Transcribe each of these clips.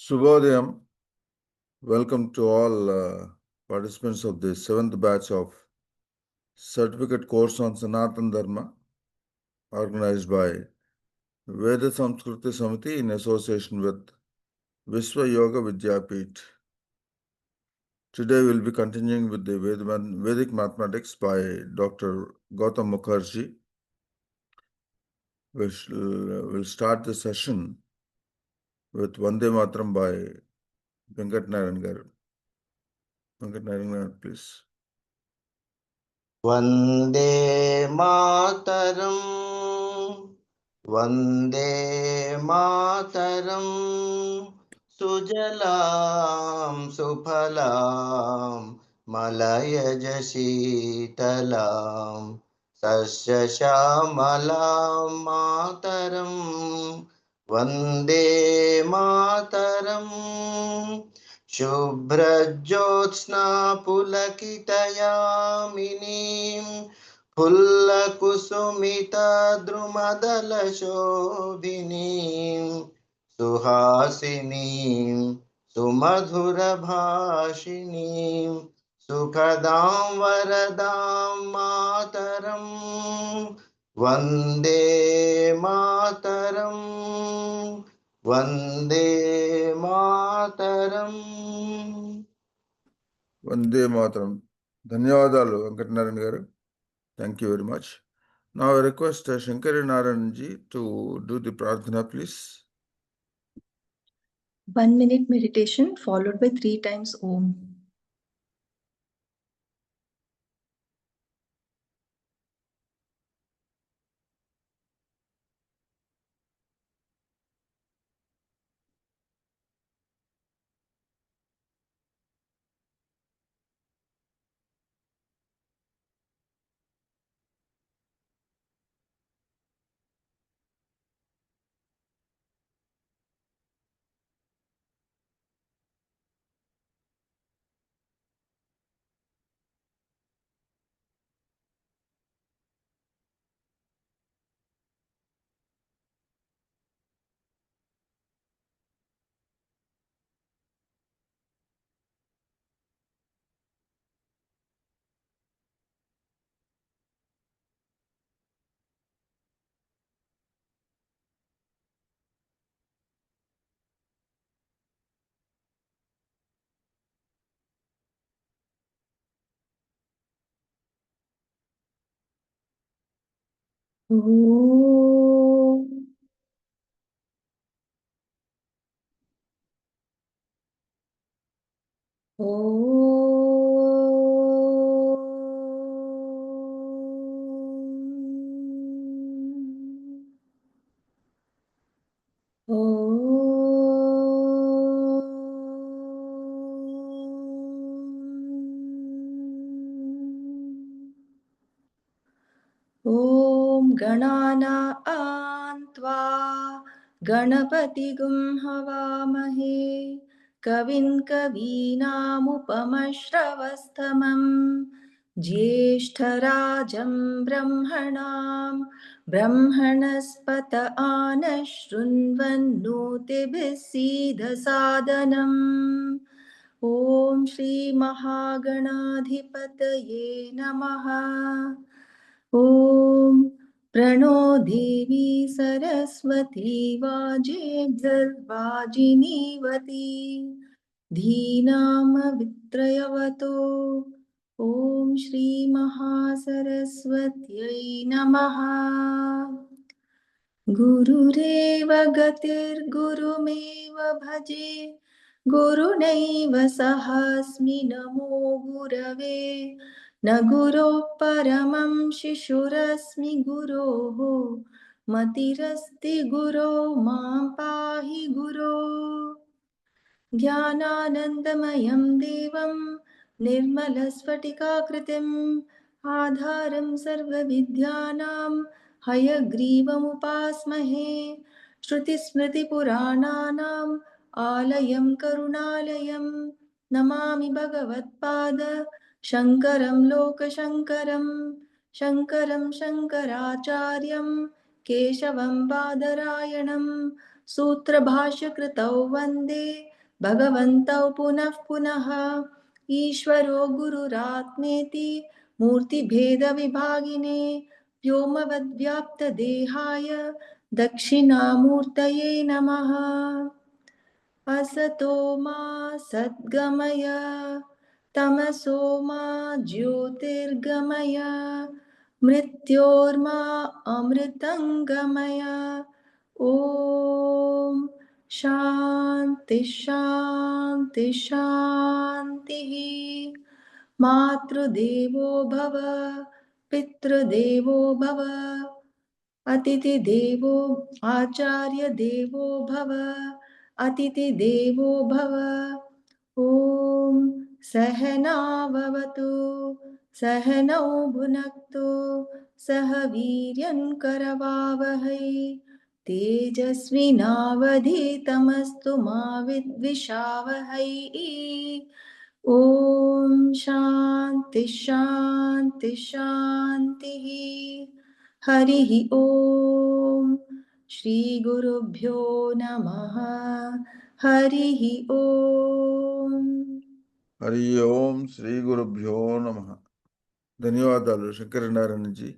Shubhodayam. Welcome to all participants of the 7th batch of certificate course on Sanatana Dharma, organized by Veda Samskruti Samiti in association with Vishwa Yoga Vidyapith. Today we'll be continuing with the Vedic mathematics by Dr. Goutham Mukherjee. We'll start the session with Vande Matram by Venkat Narayan garu. Venkat Narayan, please. Vande Mataram, Vande Mataram, Sujalam Suphalam, Malayaj Sheetalam, Sasya Shamalam Mataram, Vande Mataram. शुभ्रज्योत्स्ना पुलकितयामिनीं फुल्लकुसुमितद्रुमदलशोभिनीं सुहासिनीं सुमधुरभाषिणीं सुखदां वरदां मातरं Vande Mataram Vande Mataram. Vande Mataram. Dhanyavadalu, Venkat Narayan garu. Thank you very much. Now I request Shankara Narayanji to do the prarthana, please. 1 minute meditation followed by 3 times Om. Om. Om Ganana Antva Ganapatigum Havamahe Kavin Kavinamupamashravasthamam Jyeshtarajam Brahmanam Brahmanaspata Anashrunvannotibhissidha Sadhanam Om Shri Mahaganadhipataye Namaha Om Prano Devi Saraswati Vajebharvajinivati Dhinam Vitrayavato Om Shri Mahasaraswatyai Namaha Gurureva Gatir Gurumeva Bhaje Gurunaiva Sahasmi Namo Gurave Na Guru Paramam Shishurasmi Guroho Matirasti Guru Mam Pahi Guru Jnananandamayam Devam Nirmalaspatikakritim Adharam Sarvavidyanam Hayagrivam Shruti Smriti Purananam Alayam Karunalayam Namami Bhagavatpada Shankaram Lokashankaram Shankaram Shankaracharyam Keshavam Badarayanam Sutra Bhashya Kritau Vande भगवन्तौ पुनः पुनः ईश्वरो गुरुरात्मेति मूर्तिभेदविभागिने व्योमवद्व्याप्तदेहाय दक्षिणामूर्तये नमः। असतो मा सद्गमय तमसो मा ज्योतिर्गमय मृत्योर्मा अमृतङ्गमय। ॐ शान्ति शान्ति शान्तिः। मातृदेवो भव पितृदेवो भव अतिथिदेवो आचार्यदेवो भव अतिथिदेवो भव। ॐ सहनाववतु सहनौ भुनक्तु सह वीर्यं करवावहै तेजस्विनावधीतमस्तु मा विद्विषावहै। ॐ शान्ति शान्ति शान्तिः। हरिः ॐ श्रीगुरुभ्यो नमः। हरिः ॐ। Hari Om Sri Gurubhyo Namaha. Dhanyawadalu Shankaranarayanji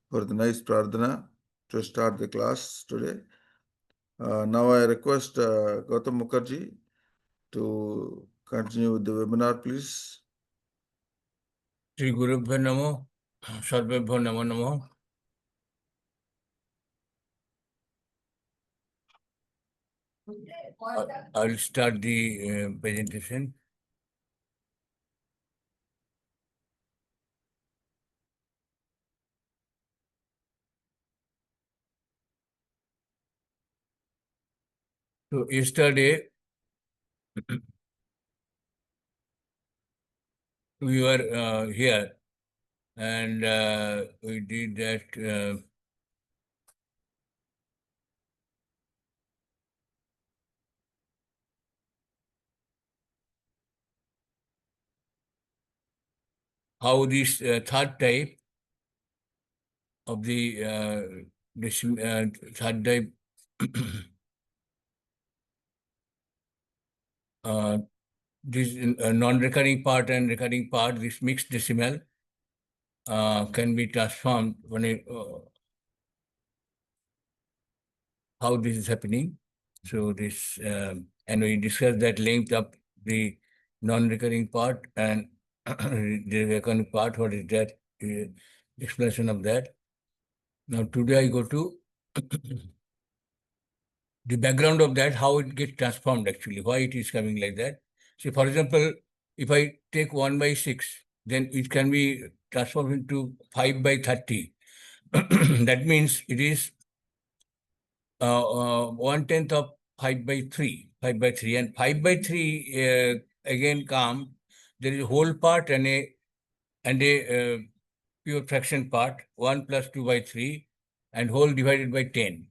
for the nice pradhana to start the class today. Now I request Goutham Mukherjee to continue with the webinar, please. Shri Gurubhyo Namo, Sarvebhyo Namo Namo. I'll start the presentation. So yesterday we were here and we did that how this third type of the third type this non-recurring part and recurring part, this mixed decimal can be transformed when how this is happening. So this and we discussed that length of the non-recurring part and the recurring part. What is that explanation of that? Now today I go to the background of that, how it gets transformed actually, why it is coming like that. See, for example, if I take 1/6, then it can be transformed into 5/30. That means it is 1/10 of 5/3, 5/3, and 5/3 again come. There is a whole part and a pure fraction part, 1 plus 2/3, and whole divided by 10.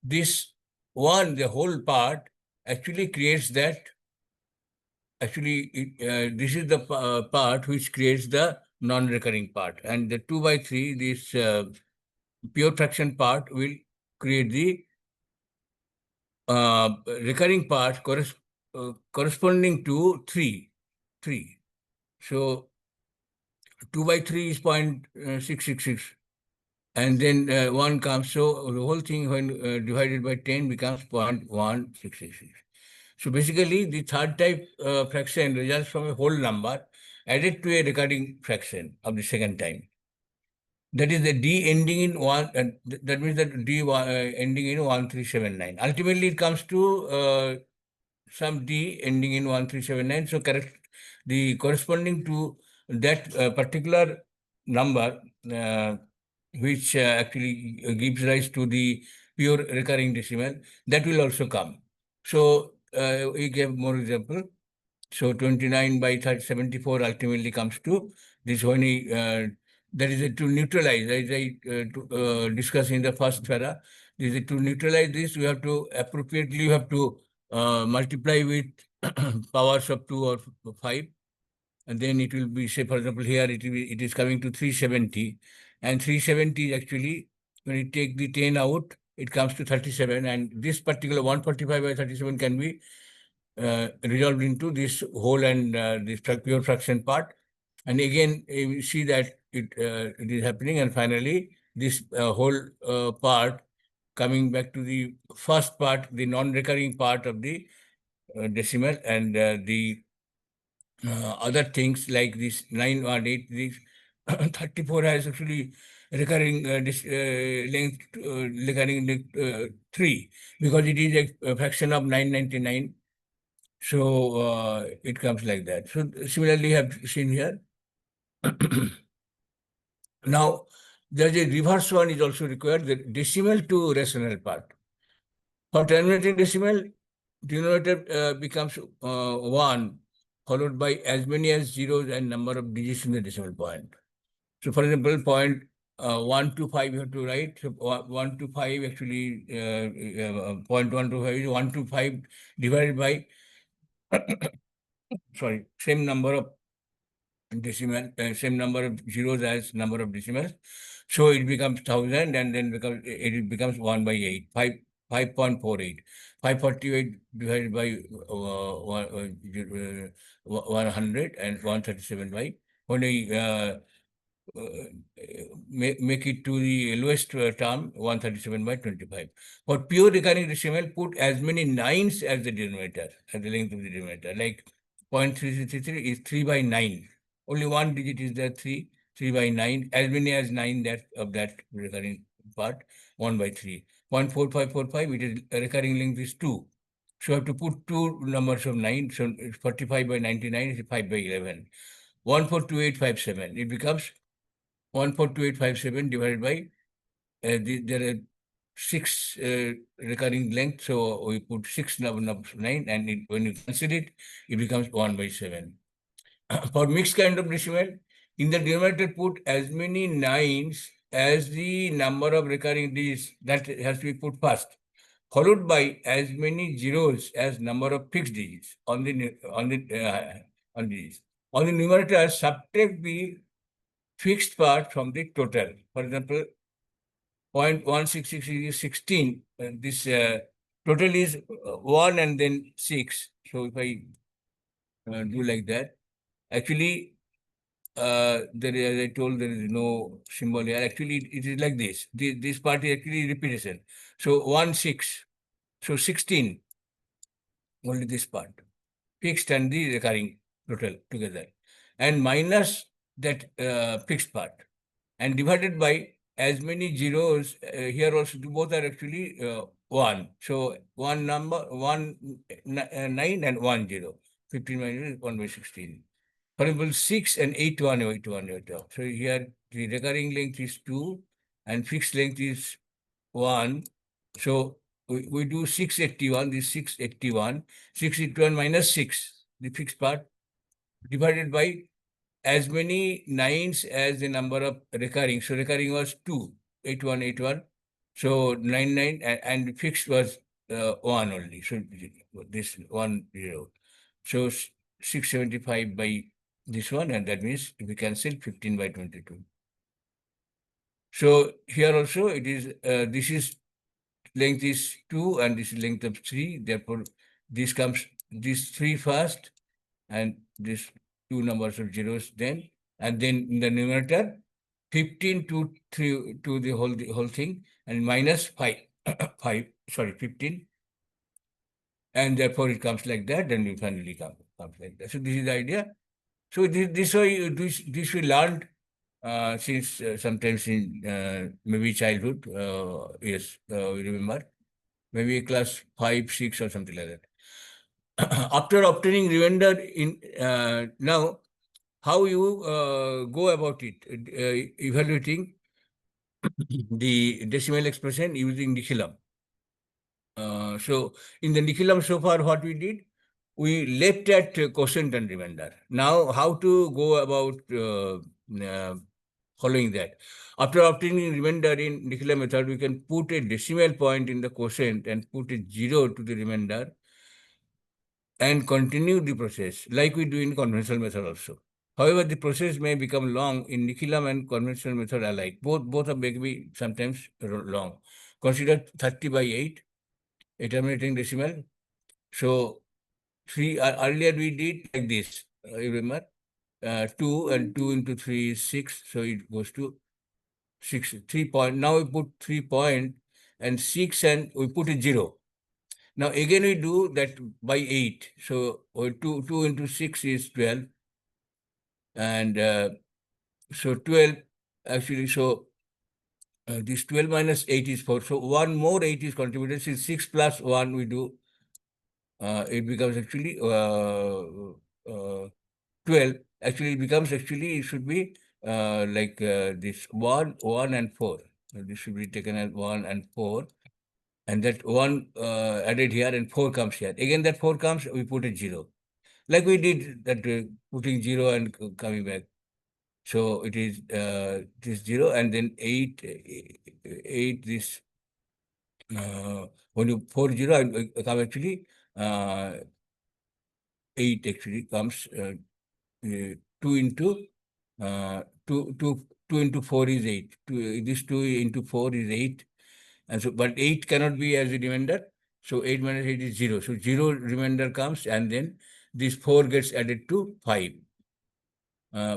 This one, the whole part, actually creates that. Actually, this is the part which creates the non-recurring part, and the 2/3, this pure fraction part, will create the recurring part corresponding to 3. So 2/3 is 0.666, and then 1 comes. So the whole thing, when divided by 10, becomes 0.1666. So basically, the third type fraction results from a whole number added to a recurring fraction of the second time. That is the D ending in 1, that means that D ending in 1379. Ultimately, it comes to some D ending in 1379. So correct, the corresponding to that particular number, which actually gives rise to the pure recurring decimal, that will also come. So we gave more example. So 29/74 ultimately comes to this when that is to neutralize, as I discussed in the first para. This is to neutralize this, we have to appropriately multiply with powers of 2 or 5, and then it will be, say, for example, here it is coming to 370, and 370 is actually, when you take the 10 out, it comes to 37, and this particular 145/37 can be resolved into this whole and this pure fraction part. And again, we see that it is happening, and finally, this whole part coming back to the first part, the non-recurring part of the decimal, and the other things like this 918, this 34 has actually recurring length, recurring length 3, because it is a fraction of 999. So it comes like that. So similarly, have seen here. Now, there's a reverse one is also required, the decimal to rational part. For terminating decimal, denominator becomes 1, followed by as many as zeros and number of digits in the decimal point. So, for example, point 1 to 5 you have to write. So 1 to 5 actually, point 1 to 5 is 1 to 5 divided by, sorry, same number of decimal, same number of zeros as number of decimals. So it becomes 1000, and then it becomes 1 by 8, 5.48. 548 divided by 100 and 137 by, when I make it to the lowest term, 137 by 25. For pure recurring decimal, put as many 9s as the denominator, as the length of the denominator. Like 0.3333 is 3 by 9. Only one digit is there, 3 by 9. As many as 9 that of that recurring part, 1 by 3. 0.4545, it is recurring length is 2. So I have to put two numbers of 9. So 45 by 99 is 5 by 11. 142857. It becomes 142857 divided by, there are 6 recurring length, so we put 6 numbers 9, and when you cancel it, it becomes 1 by 7. For mixed kind of decimal, in the denominator put as many 9s as the number of recurring digits, that has to be put first, followed by as many zeros as number of fixed digits on the digits. On the numerator, subtract the fixed part from the total. For example, 0.166 is 16. This total is 1 and then 6. So if I do like that, actually, there is, as I told, there is no symbol here. Actually, it is like this. This part is actually repetition. So 1, 6. So 16. Only this part. Fixed and the recurring total together. And minus that fixed part. And divided by as many zeros, here also both are actually 1. So 1 number, 9 and 1 0. 15 minus 1 by 16. For example, 6 and 8 1, 8 1, 8 1. So here the recurring length is 2 and fixed length is 1. So we do 681, this 681. 681 minus 6, the fixed part, divided by as many 9s as the number of recurring. So recurring was 2, 81, 81. So 99, and fixed was 1 only. So this 1 0. So 675 by this one, and that means we cancel 15 by 22. So here also it is, this is length is 2 and this is length of 3. Therefore, this comes, this 3 first and this 2 numbers of zeros then, and then in the numerator 15 to 3 to the whole thing, and minus 5 15, and therefore it comes like that, and we finally comes like that. So this is the idea. So this we learned since sometimes in maybe childhood. Yes, we remember, maybe class 5, 6 or something like that. After obtaining remainder in now, how you go about it, evaluating the decimal expression using Nichilam. So in the Nichilam so far, what we did, we left at quotient and remainder. Now, how to go about following that? After obtaining remainder in Nichilam method, we can put a decimal point in the quotient and put a 0 to the remainder and continue the process like we do in conventional method also. However, the process may become long in Nichilam and conventional method alike. Both are may be sometimes long. Consider 30 by 8, a terminating decimal. So 3, earlier we did like this, you remember? 2 and 2 into 3 is 6, so it goes to 6, 3 point. Now we put 3 point and 6 and we put a 0. Now again we do that by 8. So 2 into 6 is 12. And so 12 actually, so this 12 minus 8 is 4. So one more 8 is contributed. Since 6 plus 1 we do, it becomes actually 12. Actually, it becomes actually, it should be like this 1, 1 and 4. So this should be taken as 1 and 4. And that 1 added here and 4 comes here. Again, that 4 comes, we put a 0. Like we did that, putting 0 and coming back. So it is 0 and then 8, 8 this, when you 4 0 and come actually, 8 actually comes, 2 into 2 into 4 is 8. This 2 into 4 is 8. And so, but 8 cannot be as a remainder. So 8 minus 8 is 0. So 0 remainder comes and then this 4 gets added to 5.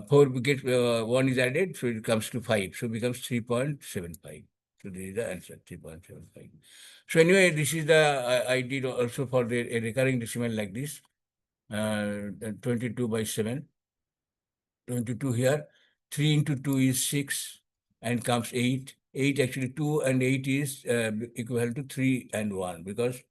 4 gets, 1 is added, so it comes to 5. So it becomes 3.75. So this is the answer, 3.75. So anyway, this is the, I did also for a recurring decimal like this, 22 by 7. 22 here, 3 into 2 is 6 and comes 8. 8 actually 2 and 8 is equal to 3 and 1 because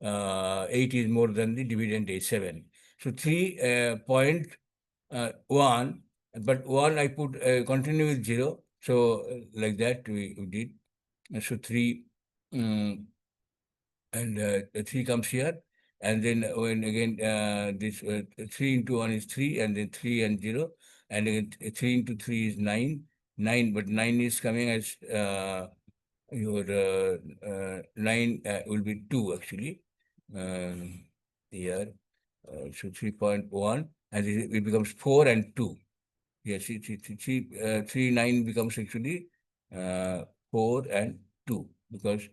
8 is more than the dividend is 7. So 3.1, but 1 I put continue with 0. So like that we did. So 3 and 3 comes here. And then when again this 3 into 1 is 3 and then 3 and 0. And again 3 into 3 is 9. 9, but 9 is coming as your 9 will be 2 actually. Here. So 3.1 and it becomes 4 and 2. Yes, 3, 9 becomes actually 4 and 2 because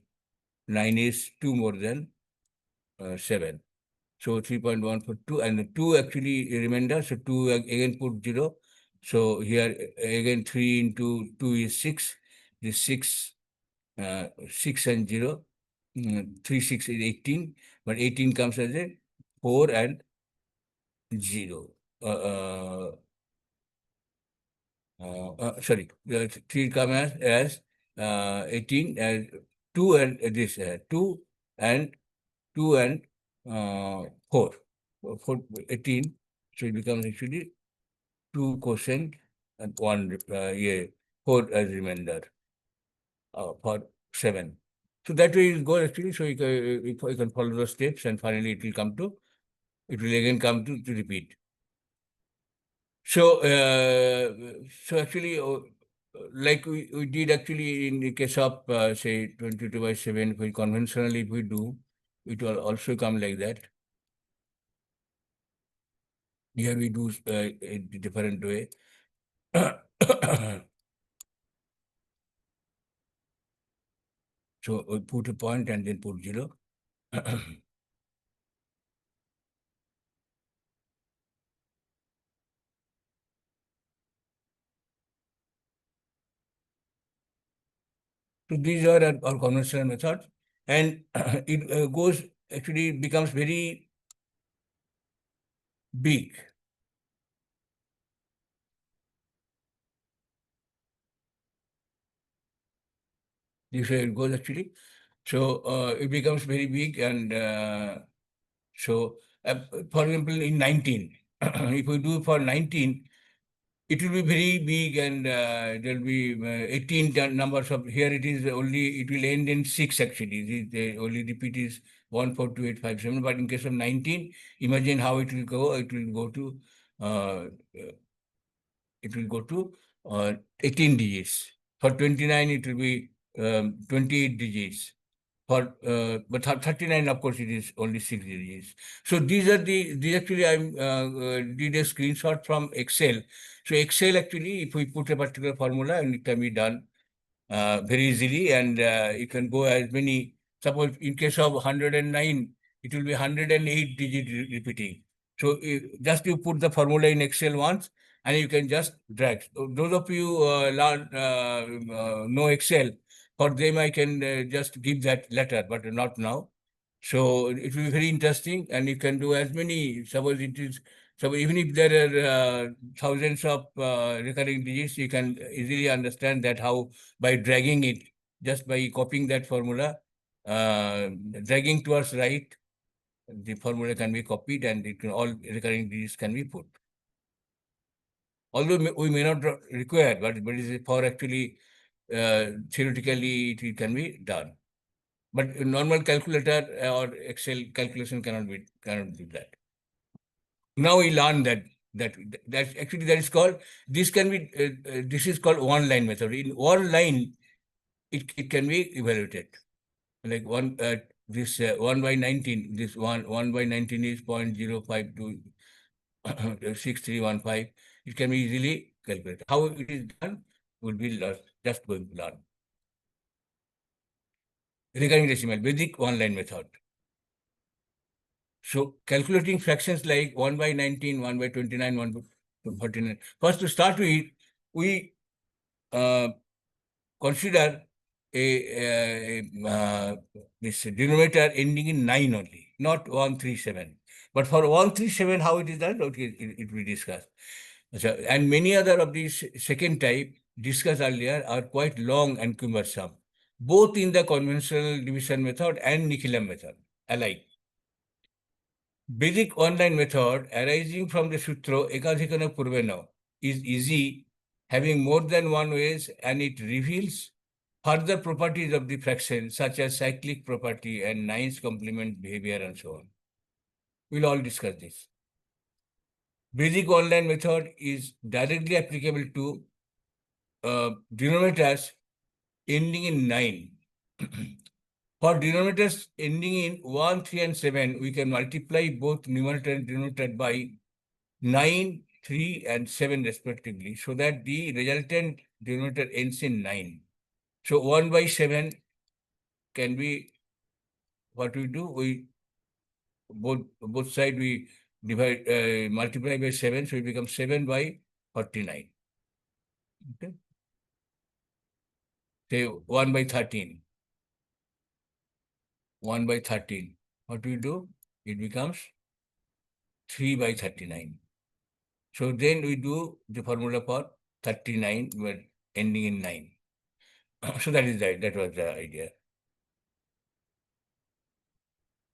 9 is 2 more than 7. So 3.1 for 2 and the 2 actually remainder. So 2 again put 0. So here again 3 into 2 is 6. This 6, 6 and 0. 3, 6 is 18. But 18 comes as a 4 and 0. Sorry, 3 comes as 18 as 2 and this 2 and 2 and 4. 4, 18. So it becomes actually 2 quotient and 1 4 as remainder for 7. So that way it goes actually. So you can follow the steps and finally it will again come to repeat. So, so actually, like we did actually in the case of say 22 by 7, if we conventionally if we do, it will also come like that. Here we do a different way. So we put a point and then put 0. So these are our conventional methods, and it goes actually becomes very big. This way it goes actually. So it becomes very big, and so for example, in 19, if we do for 19, it will be very big, and there will be 18 numbers of, here it is only, it will end in 6 actually. The only repeat is 1, 4, 2, 8, 5, 7. But in case of 19, imagine how it will go. It will go to, it will go to 18 digits. For 29, it will be 28 digits. For but 39, of course, it is only 6 digits. So these actually I did a screenshot from Excel. So Excel actually, if we put a particular formula, and it can be done very easily, and you can go as many. Suppose in case of 109, it will be 108 digit repeating. So just you put the formula in Excel once, and you can just drag. So those of you know Excel, for them I can just give that letter, but not now. So it will be very interesting, and you can do as many. Suppose it is, so even if there are thousands of recurring digits, you can easily understand that how by dragging it, just by copying that formula, dragging towards right, the formula can be copied, and it can, all recurring digits can be put. Although we may not require, but it is for actually theoretically it can be done. But a normal calculator or Excel calculation cannot do that. Now we learn that actually that is called, this can be this is called one line method. In one line, it can be evaluated. Like this 1 by 19, this 1 by 19 is 0.052 6315. It can be easily calculated. How it is done will be just going to learn. Recurring decimal, Vedic one-line method. So calculating fractions like 1 by 19, 1 by 29, 1 by 49. First, to start with, we consider this denominator ending in 9 only, not 137. But for 137, how it is done, it will be discussed. So, and many other of these second type discussed earlier are quite long and cumbersome, both in the conventional division method and Nichilam method alike. Vedic online method arising from the Sutra Ekadhikana Purvena is easy, having more than one ways, and it reveals further properties of the fraction, such as cyclic property and nines complement behavior and so on. We'll all discuss this. Vedic online method is directly applicable to denominators ending in 9. For denominators ending in 1, 3, and 7, we can multiply both numerator and denominator by 9, 3, and 7 respectively, so that the resultant denominator ends in 9. So 1 by 7 can be, what we do, we both side we divide, multiply by 7, so it becomes 7 by 49. Okay. Say 1 by 13. 1 by 13. What do we do? It becomes 3 by 39. So then we do the formula for 39, but ending in 9. So that is that was the idea.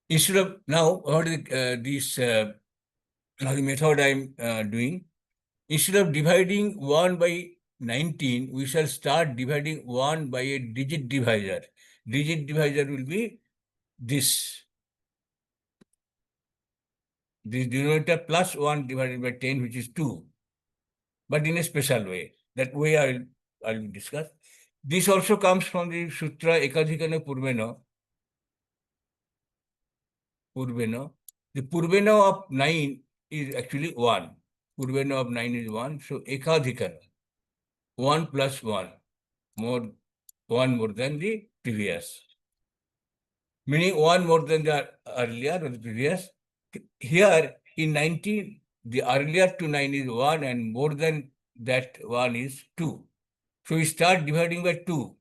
Instead of now, what is now the method I'm doing? Instead of dividing 1 by 19, we shall start dividing 1 by a digit divisor. Digit divisor will be this. This denominator plus 1 divided by 10, which is 2. But in a special way. That way I'll discuss. This also comes from the Sutra Ekadhikana Purvena. The Purvena of 9 is actually 1. Purvena of 9 is 1. So Ekadhikana, 1 plus 1, one more than the previous. Meaning 1 more than the earlier or the previous. Here in 19, the earlier to 9 is 1, and more than that 1 is 2. So we start dividing by 2.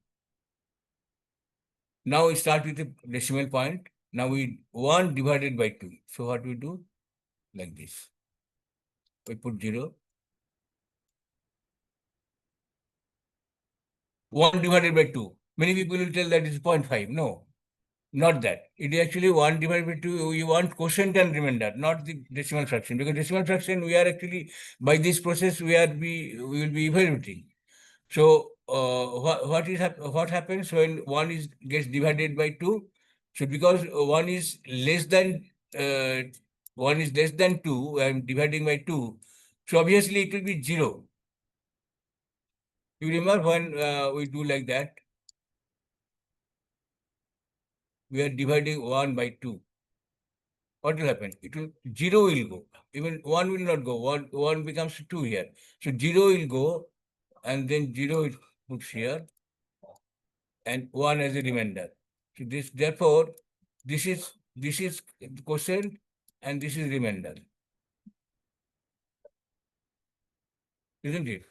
Now we start with a decimal point. Now we 1 divided by 2. So what we do? Like this. We put 0. 1 divided by 2. Many people will tell that it's 0.5. No, not that. It is actually 1 divided by 2. You want quotient and remainder, not the decimal fraction. Because decimal fraction, we are actually, by this process, we will be evaluating. So what happens when 1 gets divided by 2? So because 1 is less than 2, I'm dividing by 2. So obviously it will be 0. You remember when we do like that? We are dividing 1 by 2. What will happen? 0 will go. Even 1 will not go. 1 becomes 2 here. So 0 will go, and then 0 is put here, and 1 as a remainder. So therefore, this is this is quotient and this is remainder. Isn't it?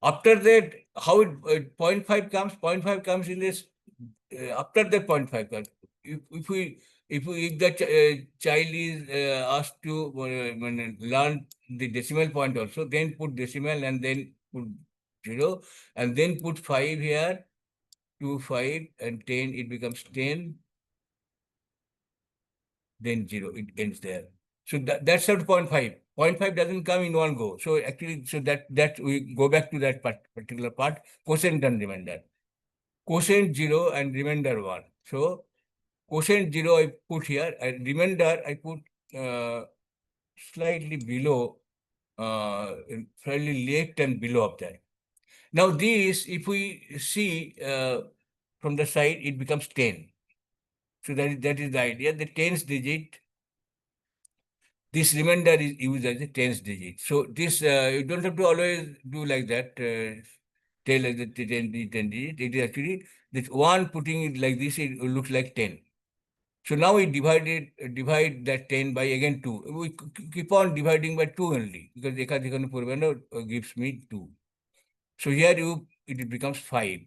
After that, how it 0.5 comes? 0.5 comes in this. After that 0.5 comes. If the child is asked to learn the decimal point also, then put decimal and then put 0 and then put 5 here, 2, 5 and 10. It becomes 10. Then 0. It ends there. So that's at 0.5. 0.5 doesn't come in one go. So actually, so that we go back to that particular part, quotient and remainder. Quotient 0 and remainder 1. So quotient 0 I put here, and remainder I put slightly below, fairly left and below of that. Now this, if we see from the side, it becomes 10. So that is the idea. The 10th digit, this remainder is used as a 10th digit. So this, you don't have to always do like that, tell as the 10 digit. It is actually, this 1 putting it like this, it looks like 10. So now we divide that 10 by again 2. We keep on dividing by 2 only, because ekadikanu purvana gives me 2. So here it becomes 5.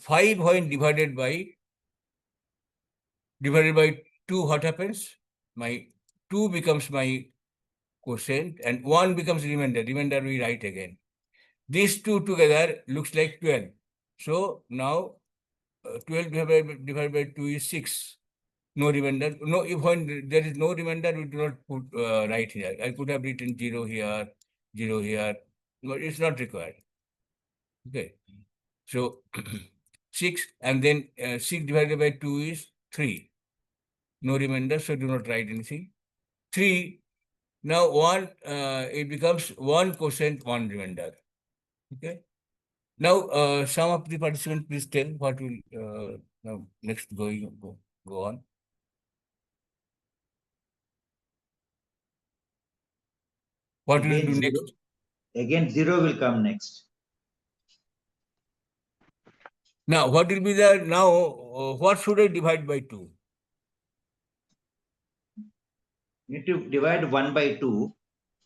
5 when divided by 2, what happens? My 2 becomes my quotient and 1 becomes remainder. Remainder we write again. These two together looks like 12. So now 12 divided by 2 is 6. No remainder. No, if when there is no remainder, we do not put right here. I could have written 0 here, 0 here, but it's not required. Okay. So 6 and then 6 divided by 2 is 3. No remainder, so do not write anything. 3. Now 1, it becomes 1 quotient, 1 remainder. Okay. Now some of the participants, please tell what will now next go on. What will Again, do zero. next? Again, 0 will come next. Now, what will be the, now, what should I divide by 2? You need to divide 1 by 2.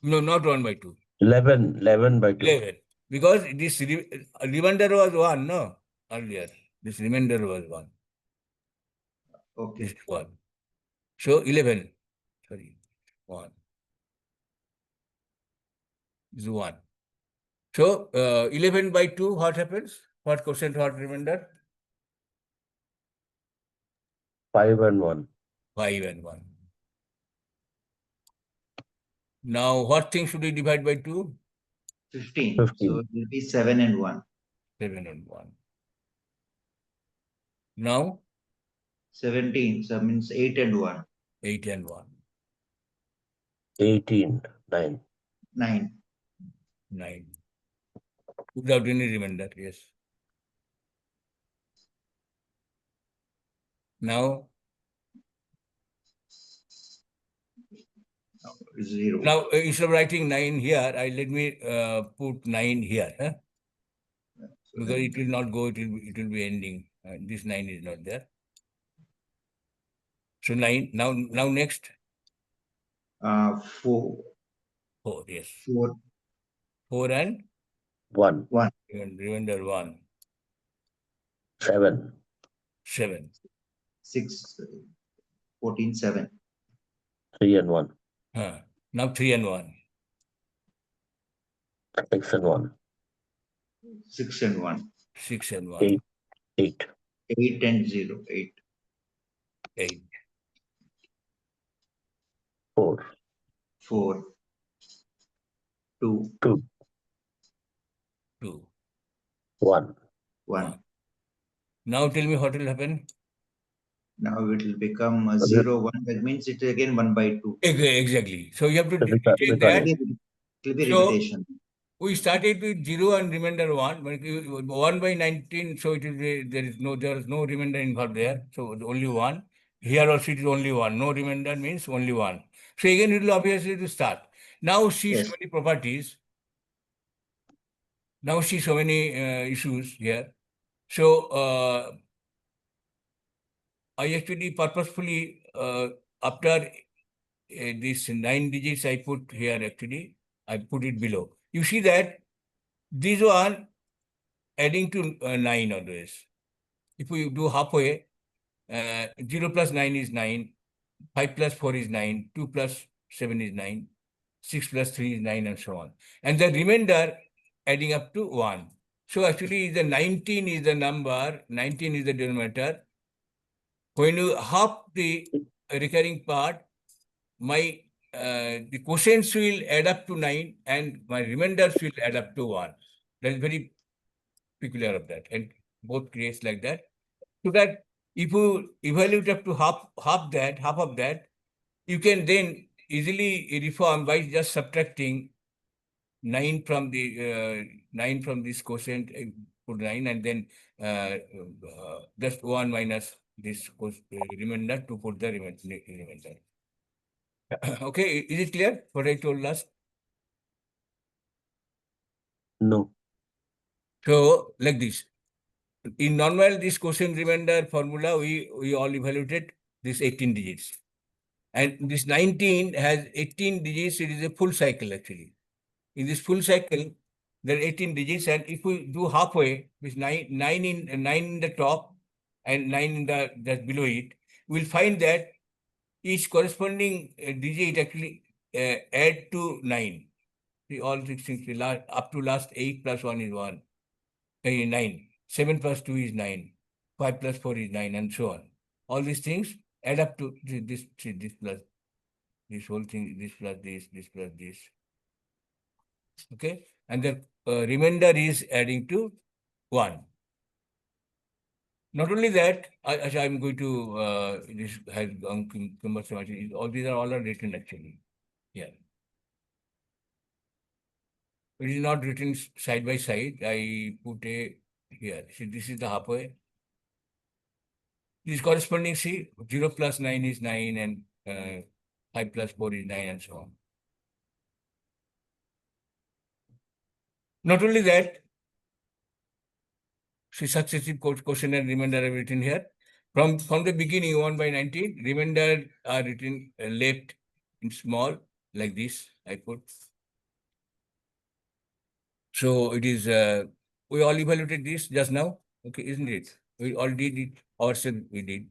No, not 1 by 2. 11 by 2. 11. Because this remainder was 1, no? Earlier. This remainder was 1. Okay. This is 1. So 11. Sorry. 1. This is 1. So 11 by 2, what happens? What quotient, what remainder? 5 and 1. 5 and 1. Now, what thing should we divide by 2? 15. 15. So it will be 7 and 1. 7 and 1. Now, 17. So means 8 and 1. 8 and 1. 18. 9. 9. 9. Without any remainder, yes. Now, 0. now instead of writing 9 here, let me put 9 here. Huh? So Because then, it will not go, it will be ending. This 9 is not there. So 9. Now next. 4. 4, yes. 4. 4 and 1. 1. remainder 1. 7. 7. 6. 14. 7. 3 and 1. Now 3 and 1. 6 and 1. 6 and 1. 6 and 1. 8. 8. 8 and 0. 8. 8. 4. 4. 2. 2. 2. 1. 1. Now tell me what will happen. Now it will become 0, 1. That means it is again 1 by 2. Exactly. So you have to take Recurring. that. It will be So, repetition. we started with 0 and remainder 1, but 1 by 19, so it will be, there is no remainder involved there. So only 1. Here also it is only 1. No remainder means only 1. So again it will obviously to start. Now see Yes. so many properties. Now see so many issues here. So I actually purposefully after these 9 digits I put here actually, I put it below. You see that these one adding to 9 always. If we do halfway, 0 plus 9 is 9, 5 plus 4 is 9, 2 plus 7 is 9, 6 plus 3 is 9, and so on. And the remainder adding up to 1. So actually the 19 is the number, 19 is the denominator. When you half the recurring part, my the quotients will add up to 9 and my remainders will add up to 1. That is very peculiar of that, and both creates like that. So that if you evaluate up to half of that, you can then easily reform by just subtracting 9 from this quotient, put 9, and then just 1 minus this remainder to put the remainder. Okay, is it clear what I told last? No. So like this. In normal, this quotient remainder formula, we all evaluated this 18 digits. And this 19 has 18 digits. It is a full cycle actually. In this full cycle, there are 18 digits, and if we do halfway, with 9 in the top and 9 in the just below it, we'll find that each corresponding digit actually add to 9. All 16 up to last 8 plus 1 is 1. 9. 7 plus 2 is 9. 5 plus 4 is 9, and so on. All these things add up to this plus this whole thing, this plus this plus this. Okay, and the remainder is adding to 1. Not only that, I'm going to this has all these are all written actually. Yeah. It is not written side by side. I put a here. See, this is the halfway. This corresponding, see, 0 plus 9 is 9, and 5 plus 4 is 9, and so on. Not only that, see, successive quotient and remainder are written here. From the beginning, 1 by 19, remainder are written left in small, like this, I put. So it is, we all evaluated this just now, okay, isn't it? We all did it, ourselves we did.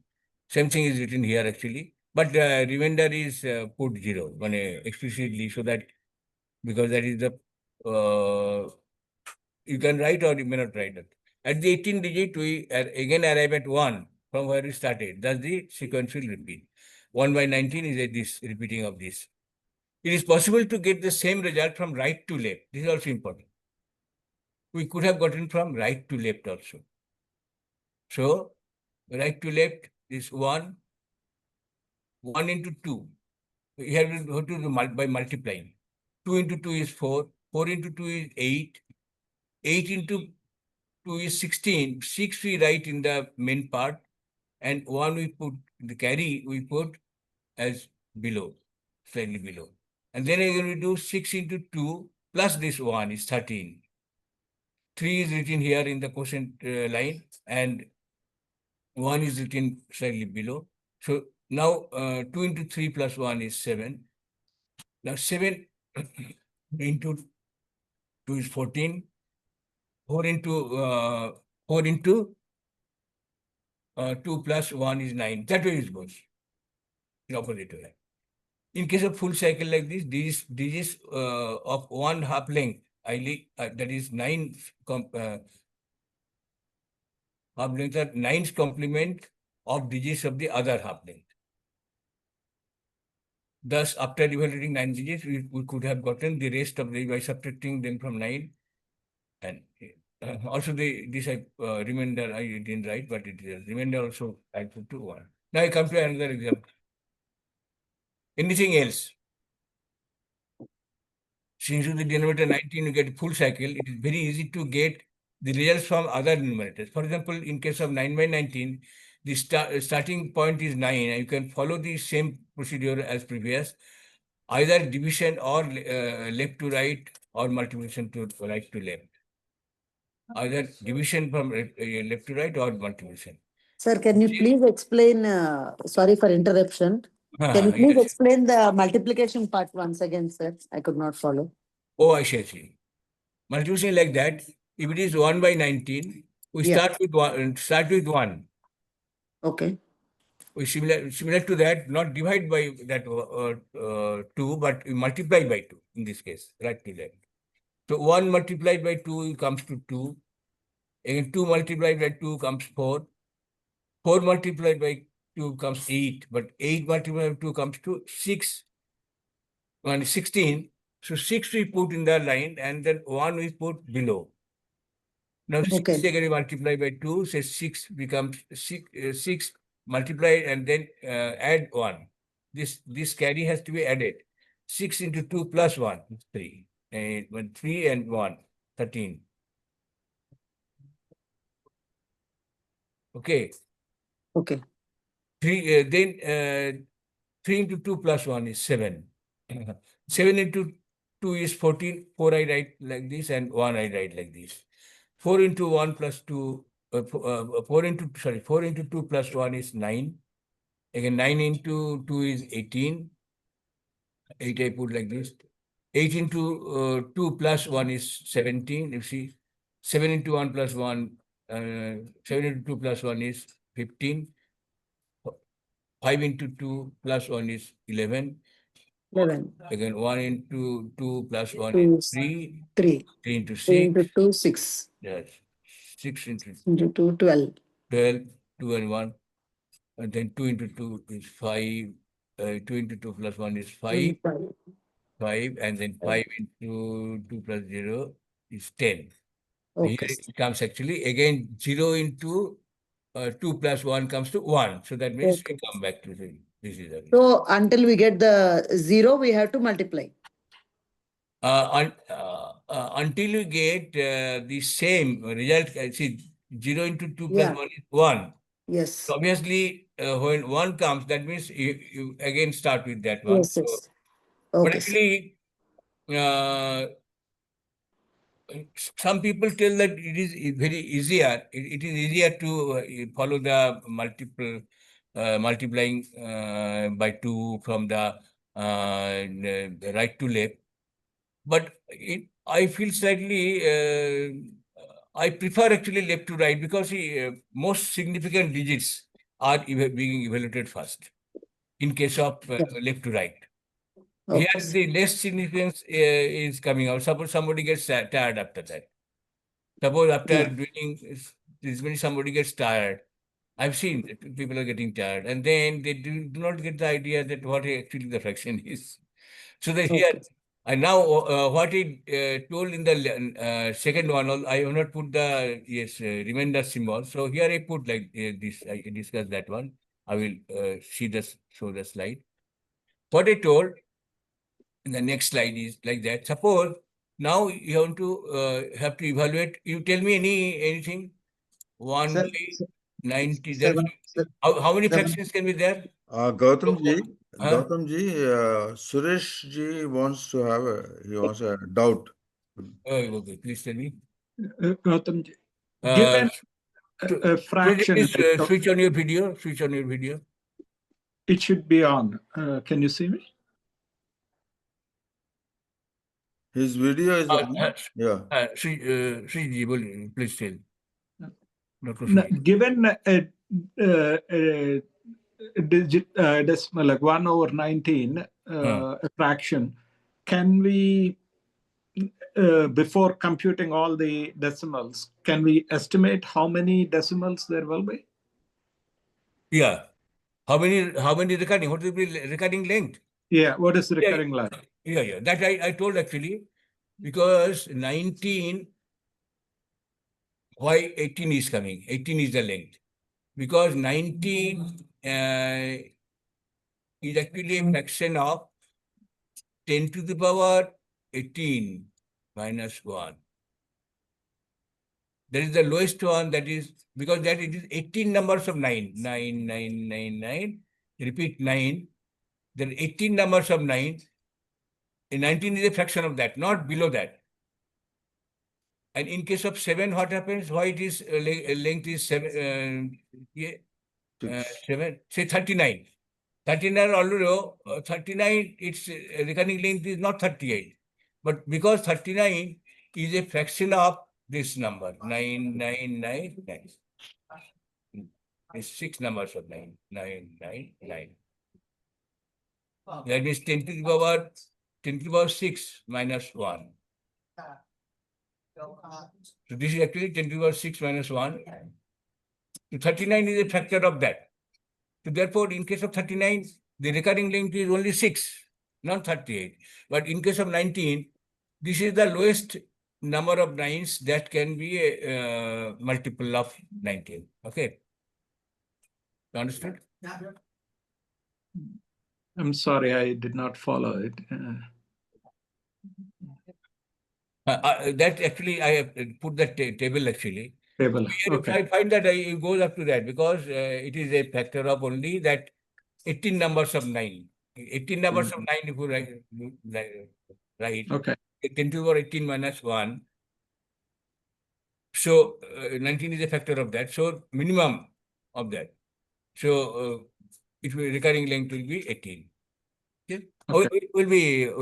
Same thing is written here actually, but remainder is put 0, explicitly, so that, because that is the, you can write or you may not write it. At the 18th digit, we again arrive at 1 from where we started. Thus the sequence will repeat. 1 by 19 is this repeating of this. It is possible to get the same result from right to left. This is also important. We could have gotten from right to left also. So, right to left is 1 into 2. Here we go to the by multiplying. 2 into 2 is 4. 4 into 2 is 8. 8 into 2 is 16. 6 we write in the main part. And 1 we put, the carry we put as below, slightly below. And then again we do 6 into 2 plus this 1 is 13. 3 is written here in the quotient line, and 1 is written slightly below. So now 2 into 3 plus 1 is 7. Now 7 into 2 is 14. 4 into 2 plus 1 is 9. That way it goes. In opposite way. In case of full cycle like this, digits of one half length, that is 9 half length are 9's complement of digits of the other half length. Thus, after evaluating 9 digits, we could have gotten the rest of the by subtracting them from 9. And also this remainder I didn't write, but it is remainder also I put to 1. Now I come to another example. Anything else? Since you the denominator 19, you get full cycle, it is very easy to get the results from other numerators. For example, in case of 9 by 19, the starting point is 9, and you can follow the same procedure as previous, either division or left to right, or multiplication to right to left. Either division from left to right or multiplication. Sir, can you please explain, sorry for interruption. Can you please Yes. explain the multiplication part once again, sir? I could not follow. Oh, I see. Multiplication like that. If it is 1 by 19, we Yeah. start with 1. Okay. We similar to that, not divide by that 2, but we multiply by 2 in this case, right to that. So 1 multiplied by 2 comes to 2. Again, 2 multiplied by 2 comes 4. 4 multiplied by 2 comes 8. But 8 multiplied by 2 comes to 6. 16. So 6 we put in the line and then 1 we put below. Now 6 Okay. again multiply by 2, so 6 becomes 6 multiply and then add 1. This carry has to be added. 6 into 2 plus 1 is 3. And 3 and 1, 13. Okay. Okay. 3 then 3 into 2 plus 1 is 7. 7 into 2 is 14. 4 I write like this and 1 I write like this. 4 into 1 plus 2, 4 into 2 plus 1 is 9. Again, 9 into 2 is 18. 8 I put like this. 8 into 2 plus 1 is 17. You see, 7 into 1 plus 1, 7 into 2 plus 1 is 15. 5 into 2 plus 1 is 11. 11. Again, 1 into 2 plus 1 Two is 3. 3. 3 into 3 into 6. 2, 6. Yes. 6 into Into 2, 12. 12, 2 and 1. And then 2 into 2 is 5. 2 into 2 plus 1 is 5. 5. And then 5 into 2 plus 0 is 10. Okay. Here it comes actually, again, 0 into 2 plus 1 comes to 1. So that means we Okay. come back to this is the So until we get the 0, we have to multiply. Until you get the same result, see, 0 into 2 plus Yeah. 1 is 1. Yes. So obviously, when 1 comes, that means you again start with that one. Yes, So, yes. but Okay, sir. actually, some people tell that it is very easier. It is easier to follow the multiplying by 2 from the right to left. But I feel slightly, I prefer actually left to right because most significant digits are being evaluated first in case of left to right. Okay, Here, sir. the less significance is coming out. Suppose somebody gets tired after that. Suppose after Yeah. doing this many, somebody gets tired. I've seen that people are getting tired, and then they do not get the idea that what actually the fraction is. So that here, Okay. and now what he told in the second one, I have not put the remainder symbol. So here I put like this. I discussed that one. I will show the slide. What I told in the next slide is like that. Suppose now you have to evaluate. You tell me anything. 1 Sir, by 90. sir, How many the- fractions can be there? Gautam ji, Huh? Suresh ji wants to have he wants a doubt. Okay, please tell me. Goutham, Uh, given so- a fraction, Please like, switch on your video. Switch on your video. it should be on. Can you see me? His video is on. Yeah. Sriji, please tell. Dr. Sriji. Given a digit decimal like 1/19 a fraction, can we before computing all the decimals, can we estimate how many decimals there will be? Yeah. How many recording? What will be recording length? Yeah, what is the recurring line? Yeah. That I told actually, because 19, why 18 is coming? 18 is the length. Because 19 is actually a fraction of 10 to the power 18 minus 1. That is the lowest one, that is, because that it is 18 numbers of 9. 9, 9, 9, 9. Repeat 9. Then 18 numbers of 9. 19 is a fraction of that, not below that. And in case of 7, what happens? Why it is length is 7? 7, say 39. 39 although 39, its recurring length is not 38. But because 39 is a fraction of this number, 9999. It's 6 numbers of 9. That means 10 to the power 6 minus 1. So this is actually 10 to the power 6 minus 1. So 39 is a factor of that. So therefore, in case of 39, the recurring length is only 6, not 38. But in case of 19, this is the lowest number of 9s that can be a multiple of 19. Okay. You understood? I'm sorry, I did not follow it. That actually, I have put that table actually. Table. Here Okay. I find that it goes up to that because it is a factor of only that 18 numbers of 9. 18 numbers of 9 if you write. Okay. 10 to the power 18 minus 1. So 19 is a factor of that. So minimum of that. So it will recurring length will be 18. Okay. Okay. We'll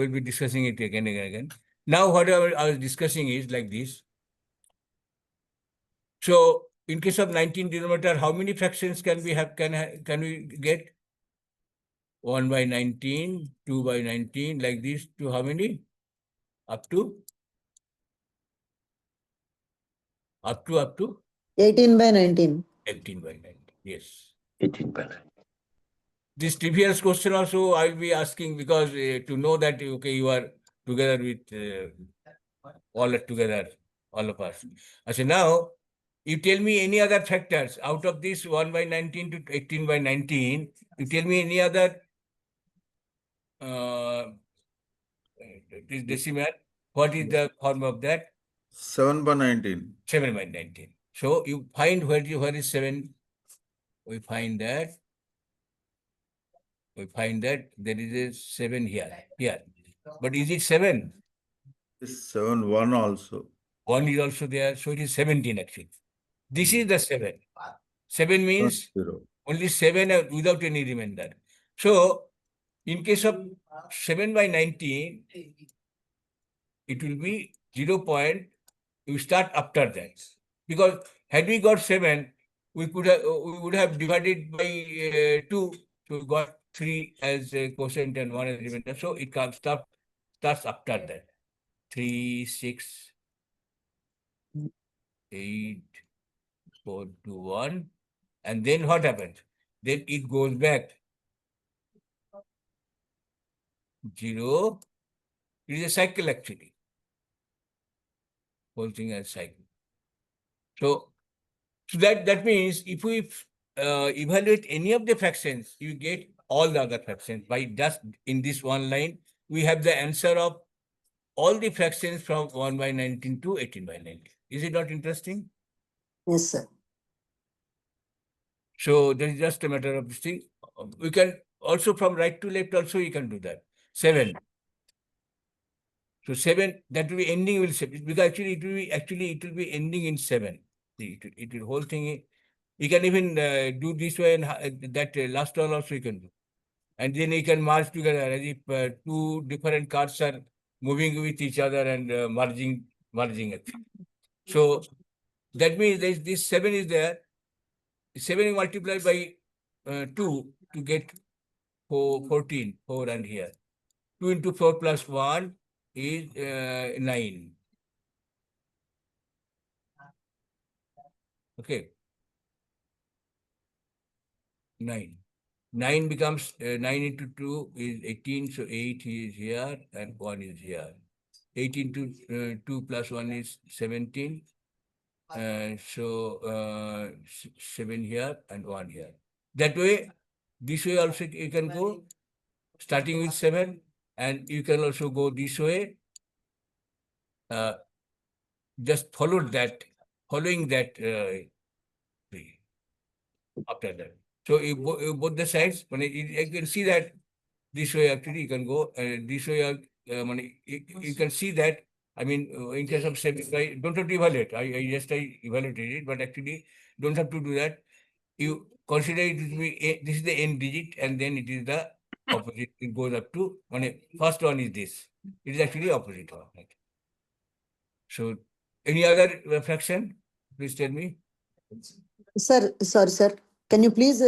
be discussing it again and again. Now whatever I was discussing is like this. So in case of 19 denominator, how many fractions can we have? Can we get? 1 by 19, 2 by 19, like this to how many? Up to 18 by 19. 18 by 19. Yes. 18 by 9. This trivial question also I will be asking because to know that okay, you are together with all of us. I say now, you tell me any other factors out of this 1 by 19 to 18 by 19. You tell me any other this decimal. What is the form of that? 7 by 19. 7 by 19. So you find where is 7? We find that there is a 7 here. But is it 7? It's 7, 1 also. 1 is also there. So it is 17 actually. This is the 7. 7 means 0. only 7 without any remainder. So in case of 7 by 19, it will be 0. You start after that. Because had we got 7, we would have divided by 2. So we got 3 as a quotient and 1 as remainder. So it starts after that. 3, 6, 8, 4, 2, 1. And then what happens? Then it goes back. 0. It is a cycle actually. Whole thing as cycle. So that means if we evaluate any of the fractions, you get all the other fractions. By just in this one line, we have the answer of all the fractions from 1 by 19 to 18 by 19. Is it not interesting? Yes, sir. So there is just a matter of this thing. We can also from right to left also you can do that. 7. So 7, that will be ending with 7. Because actually it will be ending in 7. It will whole thing. You can even do this way and that last one also you can do. And then you can merge together as if 2 different cards are moving with each other and merging it. So that means this 7 is there. 7 is multiplied by 2 to get 14, 4 and here. 2 into 4 plus 1 is 9. Okay. 9. 9 becomes 9 into 2 is 18. So 8 is here and 1 is here. 8 into 2 plus 1 is 17. So 7 here and 1 here. That way, this way also you can go, starting with 7, and you can also go this way. Just following that after that. So you both the sides, when you can see that this way actually you can go, this way you can see that. I mean, in case of 7, don't have to evaluate. I evaluated it, but actually don't have to do that. You consider it to be this is the n digit, and then it is the opposite. It goes up to first one is this. It is actually opposite one. Right? So, any other fraction? Please tell me. Sir, sorry, sir. Can you please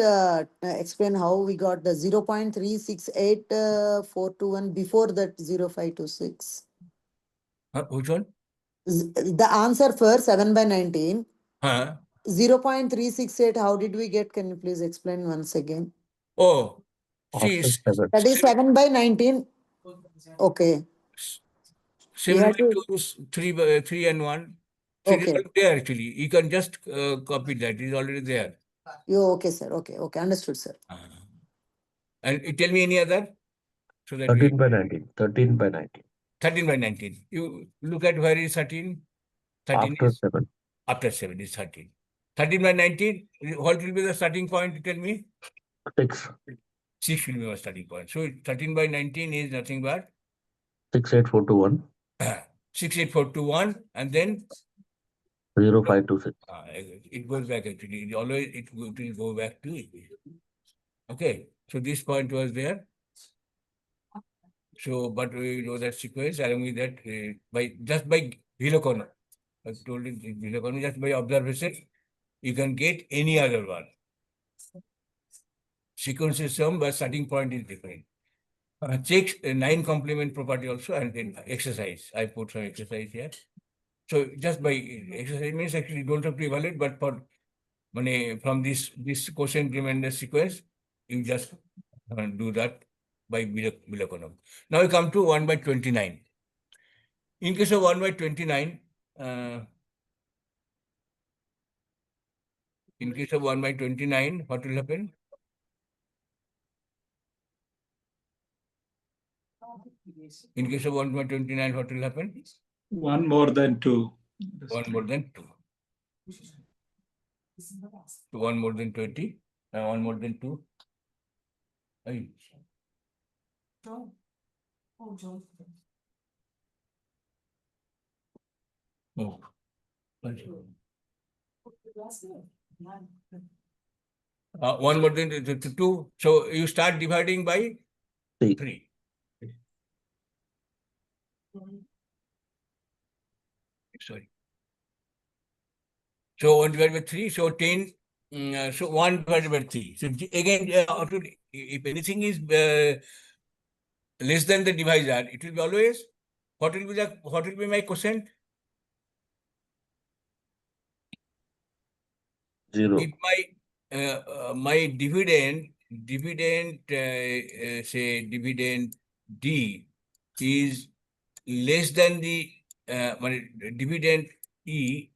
explain how we got the 0.368421 before that 0526? Which one? The answer for 7 by 19. 0.368, how did we get? Can you please explain once again? Oh, see, After 7. That is 7 by 19. Okay. 7 have by to- 2 is 3 and 1. So it is Okay. already there actually. You can just copy that. It is already there. Okay, sir. Okay. Understood, sir. And tell me any other. So that 13 by 19. 13 by 19. 13 by 19. You look at where is 13. 13 After is 7. after 7 is 13. 13 by 19. What will be the starting point? Tell me. 6. 6 will be my starting point. So 13 by 19 is nothing but 68421. 68421, and then 0526. it goes back actually. It will go back to it. Okay. So this point was there. So, but we know that sequence along with that by Vilokono. I told you Vilokono, just by observation, you can get any other one. Sequence is some, but starting point is different. Check 9 complement property also, and then exercise. I put some exercise here. So just by exercise means actually you don't have to evaluate, but for from this quotient remainder sequence, you just do that by Vilokono. Now we come to 1 by 29. In case of 1 by 29, in case of 1 by 29, what will happen? In case of 1 by 29, what will happen? 1 more than 2. 1 more than 2. 1 more than 20, 1 more than 2. Oh. 1 more than 2. So you start dividing by 3. Sorry. So 1 divided by 3. So 10. So 1 divided by 3. So again, if anything is less than the divisor, it will be always what will be my quotient? 0. If my dividend say dividend D is less than the dividend E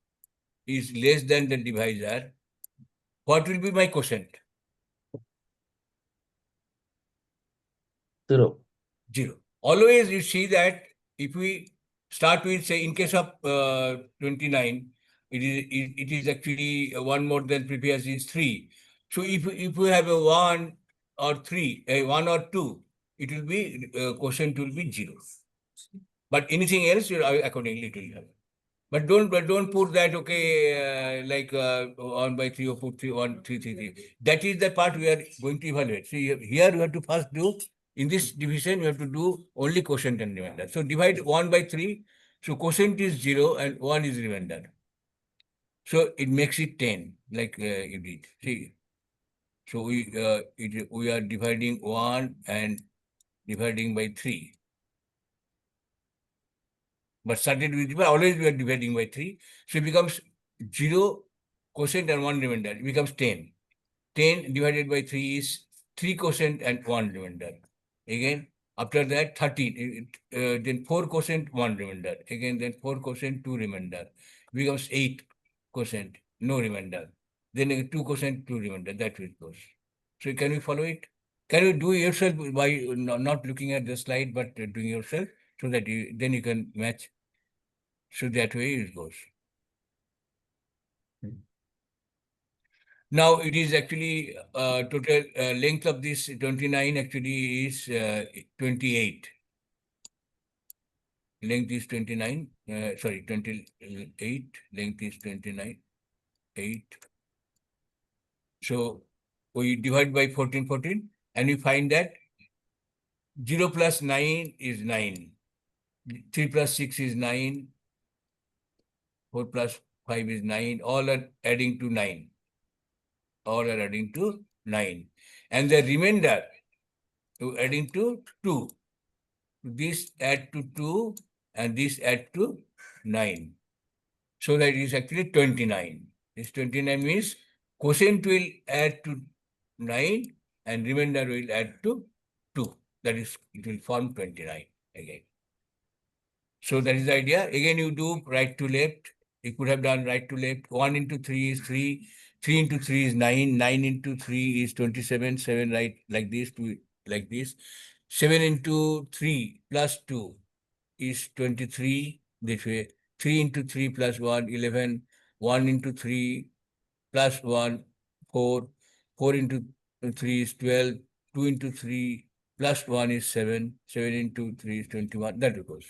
is less than the divisor, what will be my quotient? 0. 0. Always you see that if we start with, say, in case of 29, it is actually 1 more than previous is 3. So if we have a 1 or 3, a 1 or 2, it will be quotient will be 0. But anything else, accordingly it will have. But don't put that, okay, like 1 by 3 or put 3, 1, 3, 3, 3. That is the part we are going to evaluate. So here you have to first do, in this division, you have to do only quotient and remainder. So divide 1 by 3. So quotient is 0 and 1 is remainder. So it makes it 10, like you did. See, so we are dividing 1 and dividing by 3. But started with always we are dividing by 3. So it becomes 0 quotient and 1 remainder. It becomes 10. 10 divided by 3 is 3 quotient and 1 remainder. Again, after that 13. Then 4 quotient, 1 remainder. Again, then 4 quotient, 2 remainder. It becomes 8 quotient, no remainder. Then 2 quotient, 2 remainder. That way it goes. So can you follow it? Can you do yourself by not looking at the slide, but doing yourself, so that then you can match. So that way it goes. Now it is actually total length of this 29 actually is 28. Length is 29. Sorry, 28. Length is 29. 8. So we divide by 14, and we find that 0 plus 9 is 9. 3 plus 6 is 9. 4 plus 5 is 9. All are adding to 9. All are adding to 9. And the remainder, adding to 2. This add to 2 and this add to 9. So that is actually 29. This 29 means quotient will add to 9 and remainder will add to 2. That is, it will form 29 again. So that is the idea. Again, you do right to left. You could have done right to left. 1 into 3 is 3. 3 into 3 is 9. 9 into 3 is 27. 7 right like this, 2 like this. 7 into 3 plus 2 is 23 this way. 3 into 3 plus 1, 11. 1 into 3 plus 1, 4. 4 into 3 is 12. 2 into 3 plus 1 is 7. 7 into 3 is 21. That goes.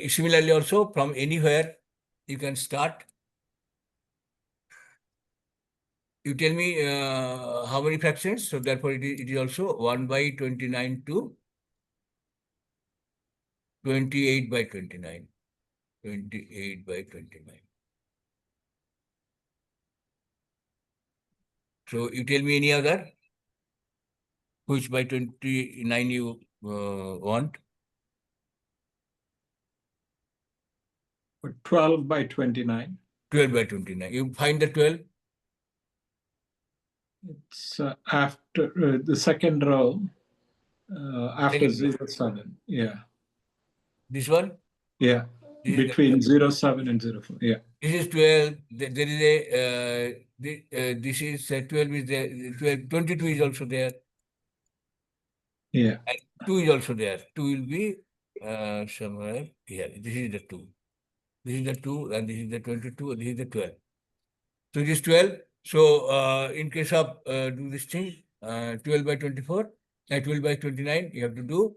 Similarly also, from anywhere you can start. You tell me how many fractions, so therefore it is also 1 by 29 to 28 by 29. 28 by 29. So you tell me any other, which by 29 you want? 12 by 29. 12 by 29. You find the 12? It's after the second row, after Second row. 07. Yeah. This one? Yeah. This is Between 07 and 04. Yeah. This is 12. There is a, this is 12 is there. 12, 22 is also there. Yeah. And 2 is also there. 2 will be somewhere here. This is the 2. This is the 2, and this is the 22, and this is the 12. So this is 12. So in case of do this thing, 12 by 24, 12 by 29, you have to do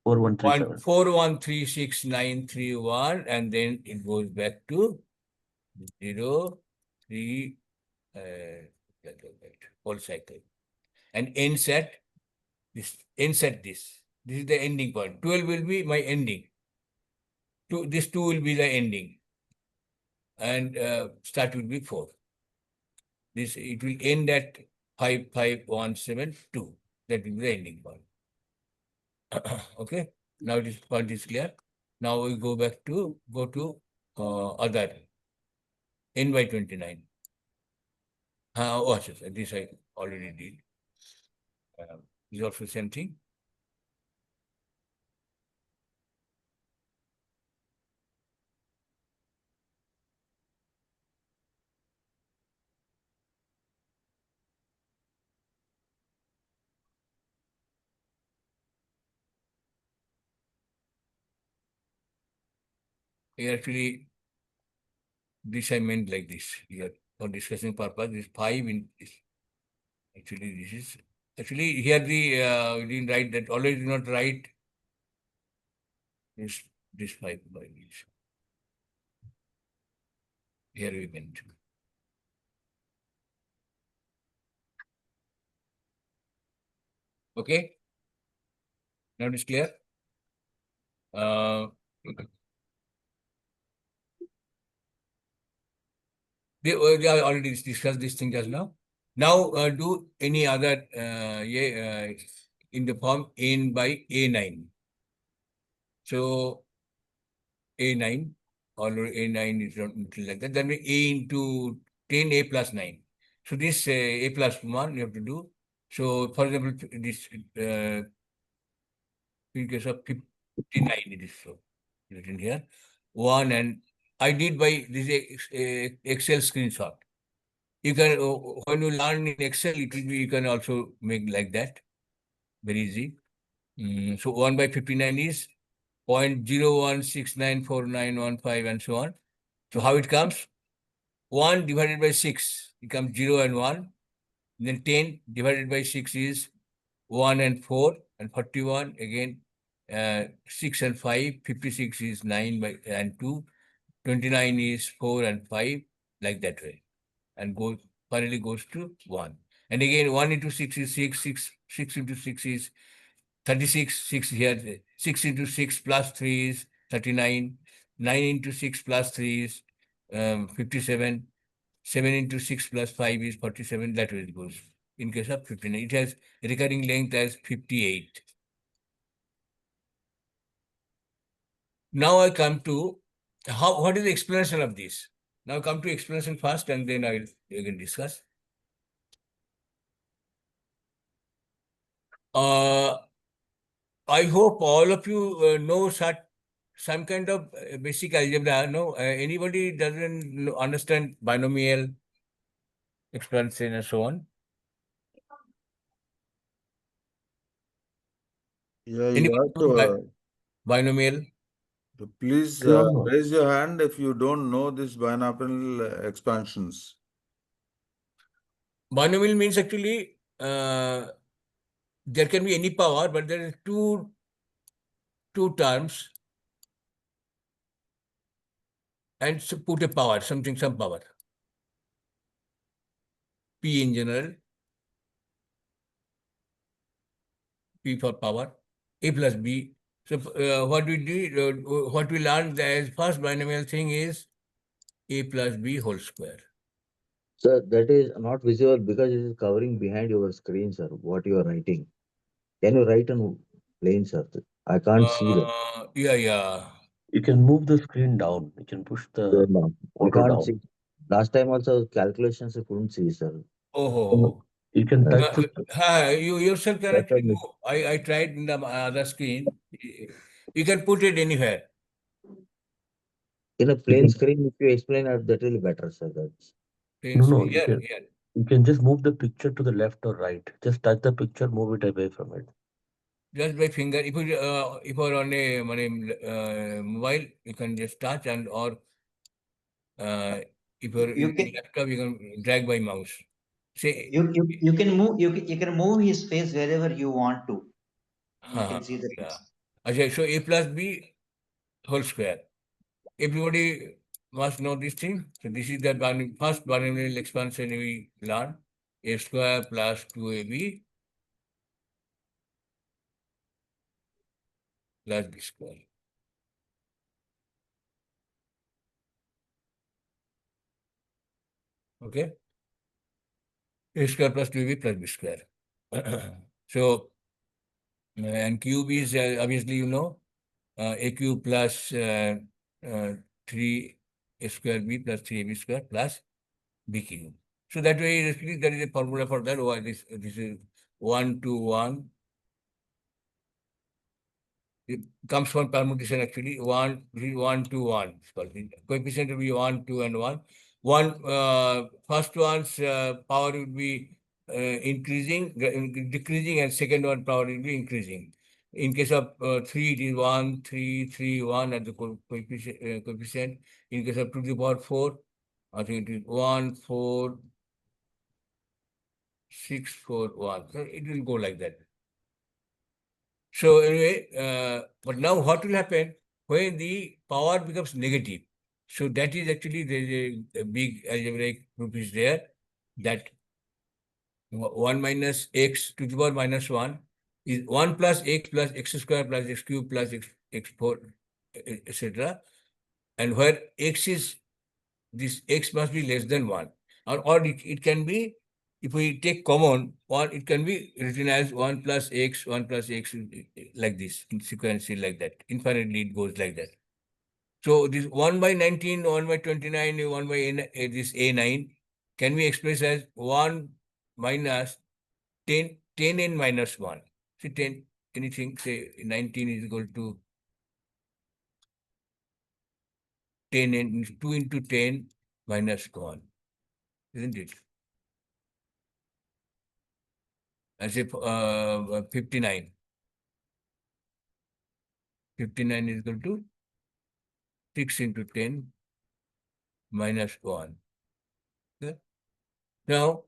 4137. 4136,931, and then it goes back to 0, 3, whole cycle. And ends at this. Ends at this. This is the ending point. 12 will be my ending. This 2 will be the ending. And start will be 4. This, it will end at 55172. That will be the ending point. Okay. Now this point is clear. Now we go to other n by 29. This I already did. This is also the same thing. Actually, this I meant like this here for discussing purpose. This 5 in this. Actually, this is actually here the we didn't write that. Always do not write this 5 by this. Here we meant. Okay. Now it is clear. They already discussed this thing just now. Now do any other in the form n by a9. So a9 or a9 is not like that. That means a into 10 a plus 9. So this a plus 1 you have to do. So for example, this in case of 59 it is so written here. 1, and I did by this Excel screenshot. You can, when you learn in Excel, it will be, you can also make like that. Very easy. So 1 by 59 is 0.01694915 and so on. So how it comes? 1 divided by 6 becomes 0 and 1. Then 10 divided by 6 is 1 and 4, and 41 again 6 and 5. 56 is 9 by and 2. 29 is 4 and 5, like that way. And go finally goes to 1. And again, 1 into 6 is 6, 6 into 6 is 36, 6 here, 6 into 6 plus 3 is 39, 9 into 6 plus 3 is 57, 7 into 6 plus 5 is 47, that way it goes. In case of 59, it has recurring length as 58. Now I come to what is the explanation of this? Now come to explanation first and then I will again discuss. I hope all of you know some kind of basic algebra. No, anybody doesn't understand binomial expansion and so on. Yeah, you Anybody have know to binomial? please No. raise your hand if you don't know this binomial expansions. Binomial means actually there can be any power, but there is two terms and put a power, some power. P in general, P for power, A plus B. So what we do, what we learned as first binomial thing is A plus B whole square. Sir, that is not visible because it is covering behind your screen, sir, what you are writing. Can you write on plain, sir? I can't see that. Yeah. You can move the screen down. You can push the No, you pointer can't down. see. Last time also calculations I couldn't see, sir. Oh. You can touch the You yourself can That's actually what move. I tried in the other screen. You can put it anywhere. in a plain screen, if you explain it, that will be better, sir. That's No, Here. you can just move the picture to the left or right. Just touch the picture, move it away from it. Just by finger. If you're on a mobile, you can just touch and or if you're You in can laptop, you can drag by mouse. Say you can move you can move his face wherever you want to. You can see the yeah. picture. Okay, so A plus B whole square. Everybody must know this thing. So this is the first binomial expansion we learn. A square plus 2AB plus B square. Okay? A square plus 2AB plus B square. So, and cube is obviously you know A cube plus 3 A square B plus 3AB square plus B cube. So that way, basically, there is a formula for that. Why this is 1 to 1. It comes from permutation actually. 1 to 1. Coefficient will be 1, 2, and 1. First one's power will be increasing, decreasing, and second one power will be increasing. In case of 3, it is 1, 3, 3, 1 at the coefficient. In case of 2 to the power 4, I think it is 1, 4, 6, 4, 1. So it will go like that. So anyway, but now what will happen when the power becomes negative? So that is actually there is a big algebraic proof is there that 1 minus x to the power minus 1 is 1 plus x square plus x cube plus x4, etc. And where x is, this x must be less than 1. Or it can be, if we take common, or it can be written as 1 plus x, like this, in sequential like that. Infinitely it goes like that. So this 1 by 19, 1 by 29, 1 by this A9 can be expressed as 1 minus 10n minus 1. See 10, anything, say 19 is equal to 10n, 2 into 10 minus 1, isn't it? As if 59. 59 is equal to 6 into 10 minus 1. Okay? Now,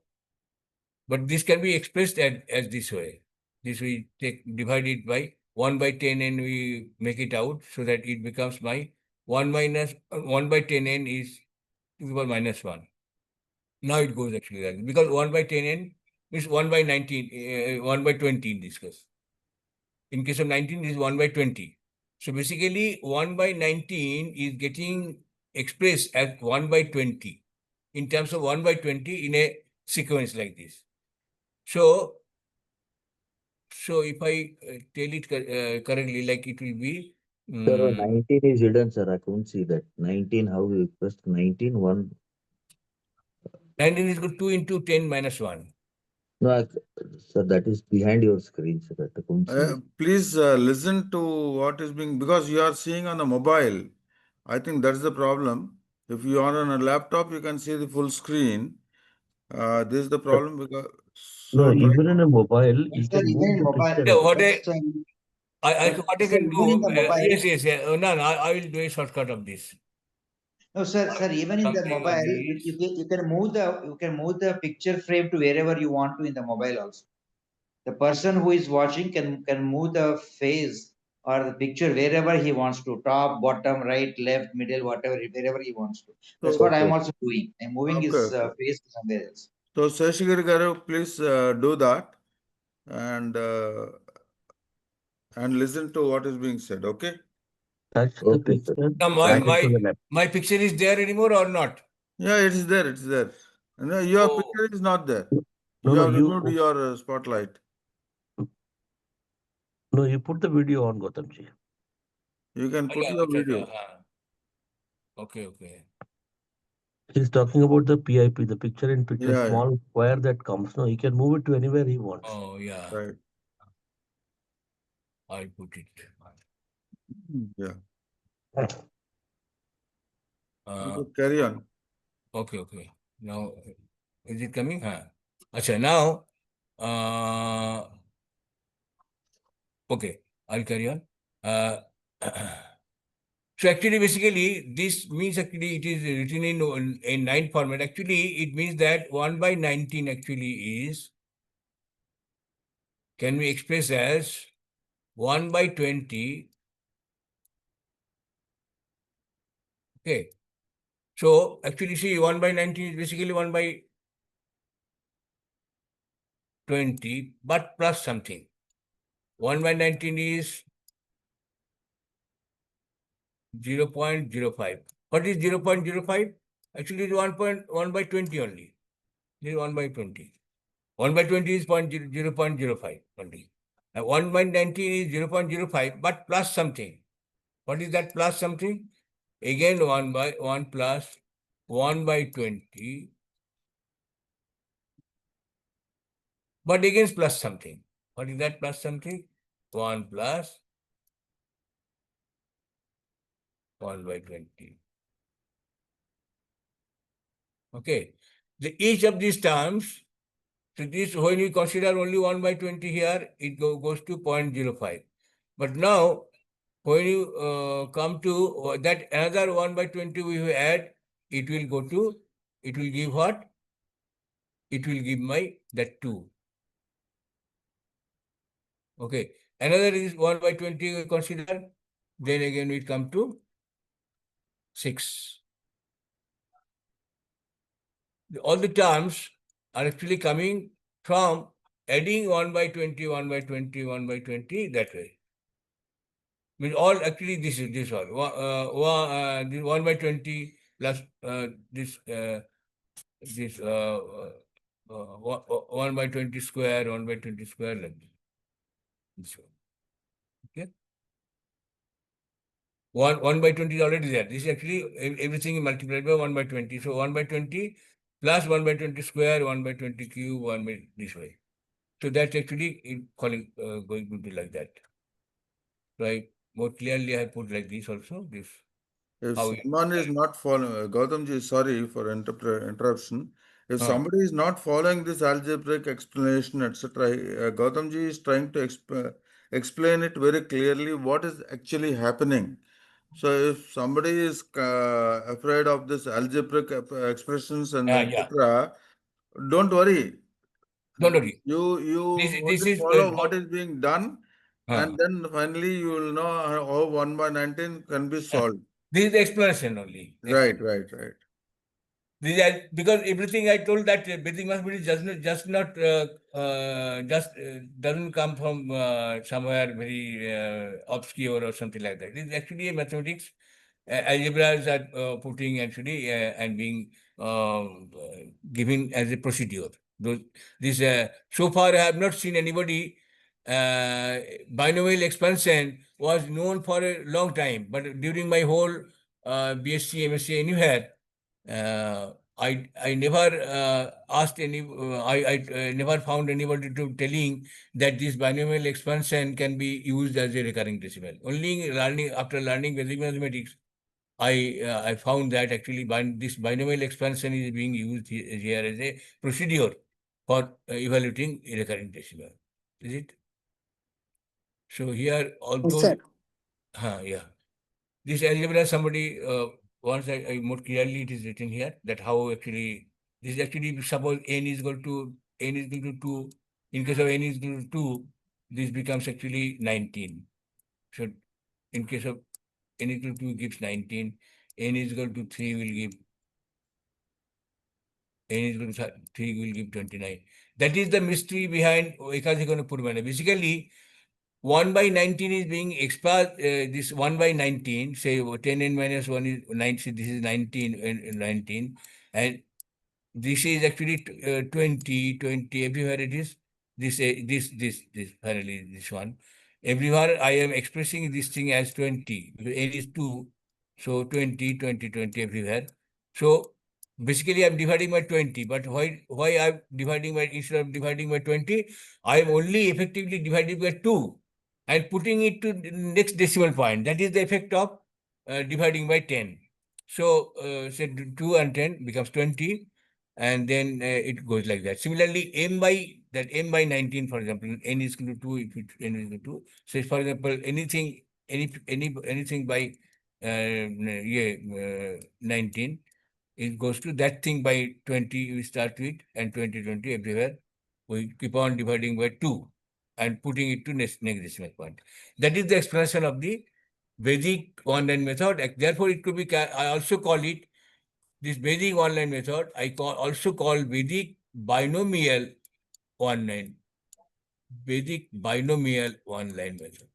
but this can be expressed as this way. This we divide it by 1 by 10 and we make it out so that it becomes my 1 by 10n is to the power minus 1. Now it goes actually like because 1 by 10n means 1 by 19, 1 by 20 in this case. In case of 19, it is 1 by 20. So basically, 1 by 19 is getting expressed as 1 by 20 in terms of 1 by 20 in a sequence like this. So if I tell it correctly, like it will be. Sir, 19 is hidden, sir. I couldn't see that. 19, how you pressed 19, 1. 19 is equal to 2 into 10 minus 1. No, sir, that is behind your screen, sir. I couldn't see it. Please listen to what is being, because you are seeing on the mobile. I think that's the problem. If you are on a laptop, you can see the full screen. This is the problem because. No, So try even in a mobile, you Sir, can even move in the mobile. picture. Yeah, what Yes, what I sir, can even in do, the mobile. yes. No, I will do a shortcut of this. No, sir, even in the Something mobile, of you can move the picture frame to wherever you want to in the mobile also. The person who is watching can move the face or the picture wherever he wants to, top, bottom, right, left, middle, whatever, wherever he wants to. That's what I am also doing. I'm moving his Okay. face to somewhere else. So Seshagiri Garu, please do that and listen to what is being said. Okay. Touch the Okay, sir. picture, Now drag it to the left. my picture is there anymore or not? Yeah, it is there. It's there. No, your Oh. picture is not there. No, You no, have removed your spotlight. No, you put the video on, Gautamji. You can put Yeah, your okay, video. okay. He's talking about the PIP, the picture in picture, Yeah, small square that comes. No, he can move it to anywhere he wants. Oh, yeah. right. I put it. Yeah. Uh, Okay, carry on. Okay. Now, is it coming? Acha, now, okay, I'll carry on. So actually, basically, this means actually it is written in 9 format. Actually, it means that 1 by 19 actually can be expressed as 1 by 20. Okay. So actually, see, 1 by 19 is basically 1 by 20, but plus something. 1 by 19 is 0.05. What is 0.05? Actually, it is 1 by 20 only. This is 1 by 20. 1 by 20 is 0.05 only. And 1 by 19 is 0.05, but plus something. What is that plus something? Again, 1 by 1 plus 1 by 20, but again plus something. What is that plus something? 1 plus 1 by 20. Okay. Each of these terms, so this, when we consider only 1 by 20 here, it goes to 0.05. But now, when you come to that another 1 by 20 we will add, it will give what? It will give that 2. Okay. Another is 1 by 20 we consider, then again we come to 6. All the terms are actually coming from adding 1 by 20, 1 by 20, 1 by 20, that way. Means all actually this all. This 1 by 20 plus this 1 by 20 square, 1 by 20 square, like this one. Okay. 1 by 20 is already there. This is actually everything multiplied by 1 by 20. So 1 by 20 plus 1 by 20 square, 1 by 20 cube, 1 by this way. So that's actually going to be like that. Right? More clearly, I put like this also. This. If someone is not following, Gautamji, sorry for interruption. If somebody is not following this algebraic explanation, etc., Gautamji is trying to explain it very clearly what is actually happening. So if somebody is afraid of this algebraic expressions and etc., don't worry. Don't worry. You This only is follow what is being done, and then finally you will know how 1 by 19 can be solved. This is the explanation only. Right. Because everything I told that Vedic mathematics doesn't come from somewhere very obscure or something like that. It is actually a mathematics. Algebras are putting actually and being given as a procedure. So far I have not seen anybody. Binomial expansion was known for a long time, but during my whole BSc, MSc, anywhere. I never asked any. I never found anybody to telling that this binomial expansion can be used as a recurring decimal. Only after learning basic mathematics, I found that actually this binomial expansion is being used here as a procedure for evaluating a recurring decimal. Is it? So here, although, Sir. yeah. This algebra, somebody once I more clearly it is written here that how actually this is actually suppose n is equal to 2. In case of n is equal to 2, this becomes actually 19. So in case of n equal to 2 gives 19, n is equal to 3 will give n is equal to 3 will give 29. That is the mystery behind Ekadikona Purvana. Basically, 1 by 19 is being expressed, this 1 by 19, say 10n minus 1 is 19, this is 19 and 19, and this is actually 20, everywhere it is, this finally this one. Everywhere I am expressing this thing as 20, because n is 2, so 20, 20, 20 everywhere. So basically I'm dividing by 20, but why I'm dividing by, instead of dividing by 20, I am only effectively dividing by 2 and putting it to the next decimal point. That is the effect of dividing by 10. So say 2 and 10 becomes 20, and then it goes like that. Similarly, m by 19, for example, n is equal to 2, if n is equal to 2. So for example, anything by 19, it goes to that thing by 20, we start with, and 20, 20 everywhere. We keep on dividing by 2 and putting it to next decimal point. That is the explanation of the Vedic one-line method. Therefore, it could be, I also call it, this Vedic one-line method, also call Vedic binomial one-line. Vedic binomial one-line method.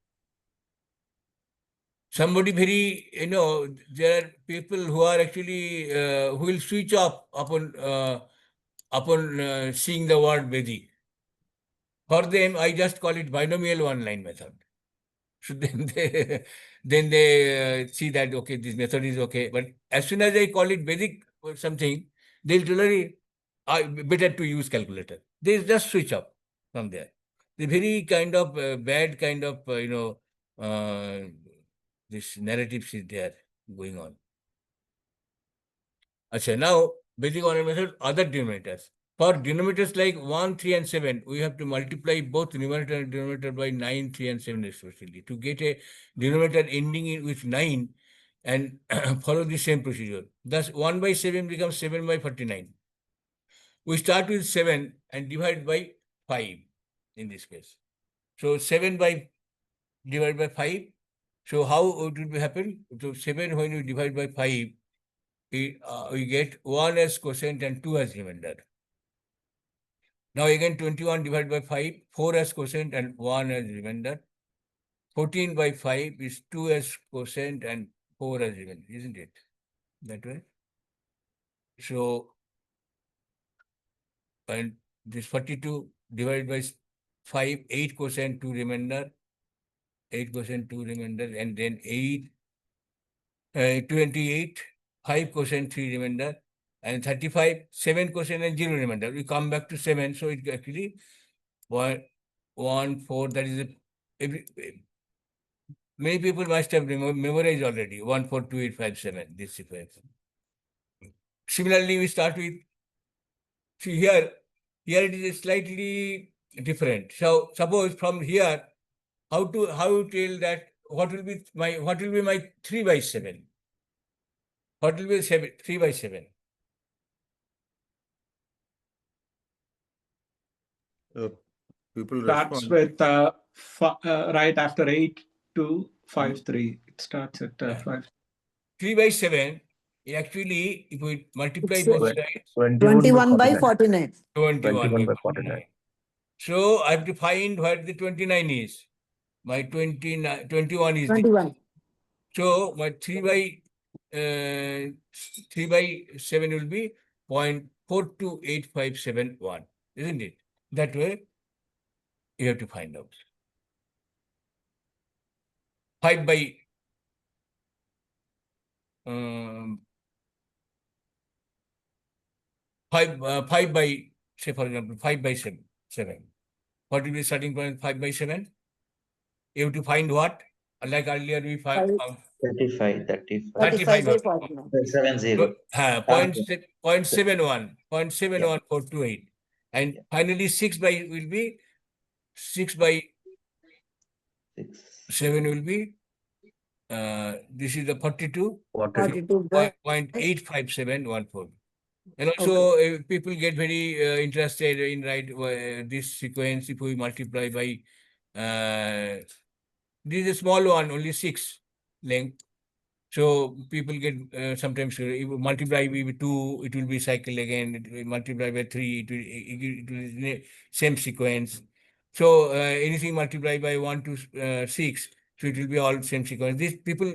Somebody very, there are people who are actually, who will switch off upon seeing the word Vedic. For them, I just call it binomial one-line method. So then they see that, okay, this method is okay. But as soon as I call it Vedic or something, they'll tolerate, better to use calculator. They just switch off from there. The very kind of bad kind of, this narratives is there going on. Achha, now, Vedic one method, other denominators. For denominators like 1, 3, and 7, we have to multiply both numerator and denominator by 9, 3, and 7 respectively to get a denominator ending with 9 and follow the same procedure. Thus, 1 by 7 becomes 7 by 49. We start with 7 and divide by 5 in this case. So, 7 by divided by 5. So, how it will happen? So, 7 when you divide by 5, we get 1 as quotient and 2 as remainder. Now again 21 divided by 5, 4 as quotient and 1 as remainder. 14 by 5 is 2 as quotient and 4 as remainder, isn't it? That way. So, and this 42 divided by 5, 8 quotient, 2 remainder, 8 quotient, 2 remainder, and then 28, 5 quotient, 3 remainder, and 35, 7 quotient and 0 remainder. We come back to 7, so it actually 1, 4, that is many people must have memorized already 1, 4, 2, 8, 5, 7, this sequence. Similarly, we start with, see here it is slightly different. So suppose from here, how to tell that what will be my 3 by 7? What will be 3 by 7? People Starts respond. with right after 8, 2, 5, 3. It starts at 5. 3 by 7. Actually, if we multiply It's, both sides, 21 by 49. 21 by 49. So I have to find where the 29 is. My 21 is the 21. so my 3 by 7 will be 0.428571, isn't it? That way you have to find out. 5 by 5 by, say for example, 5 by 7. What will be starting point 5 by 7? You have to find what? Like earlier we found 35. 35 by 35. 49. 70. So, 0.71428. And finally 6 by will be 6 by 7 will be this is the 42. 42 by 0.85714. And also people get very interested in this sequence if we multiply by this is a small one, only 6 length. So people get sometimes if you multiply with 2, it will be cycle again. It will multiply by 3, it will be same sequence. So anything multiplied by 1 to 6, so it will be all same sequence. These people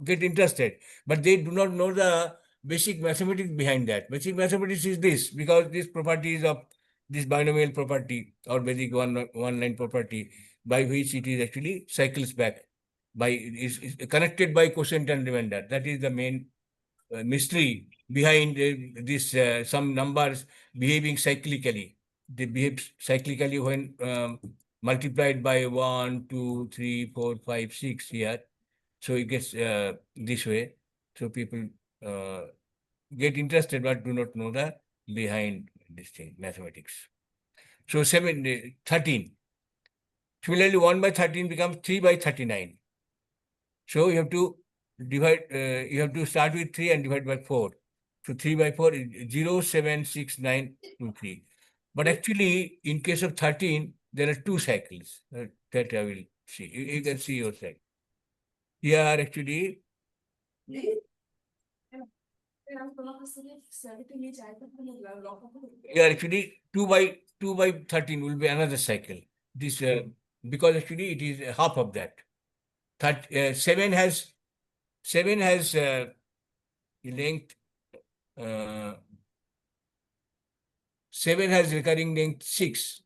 get interested, but they do not know the basic mathematics behind that. Basic mathematics is this, because this property is of this binomial property or Vedic one line property by which it is actually cycles back by is connected by quotient and remainder. That is the main mystery behind this some numbers behaving cyclically. They behave cyclically when multiplied by 1, 2, 3, 4, 5, 6 here. So it gets this way. So people get interested but do not know the behind this thing, mathematics. So 13. Similarly, 1 by 13 becomes 3 by 39. So you have to divide, you have to start with 3 and divide by 4. So 3 by 4 is 0.76923. But actually, in case of 13, there are 2 cycles that I will see. You can see yourself. Here actually, here actually 2 by 13 will be another cycle. This because actually it is half of that. 7 has length 7 has recurring length 6,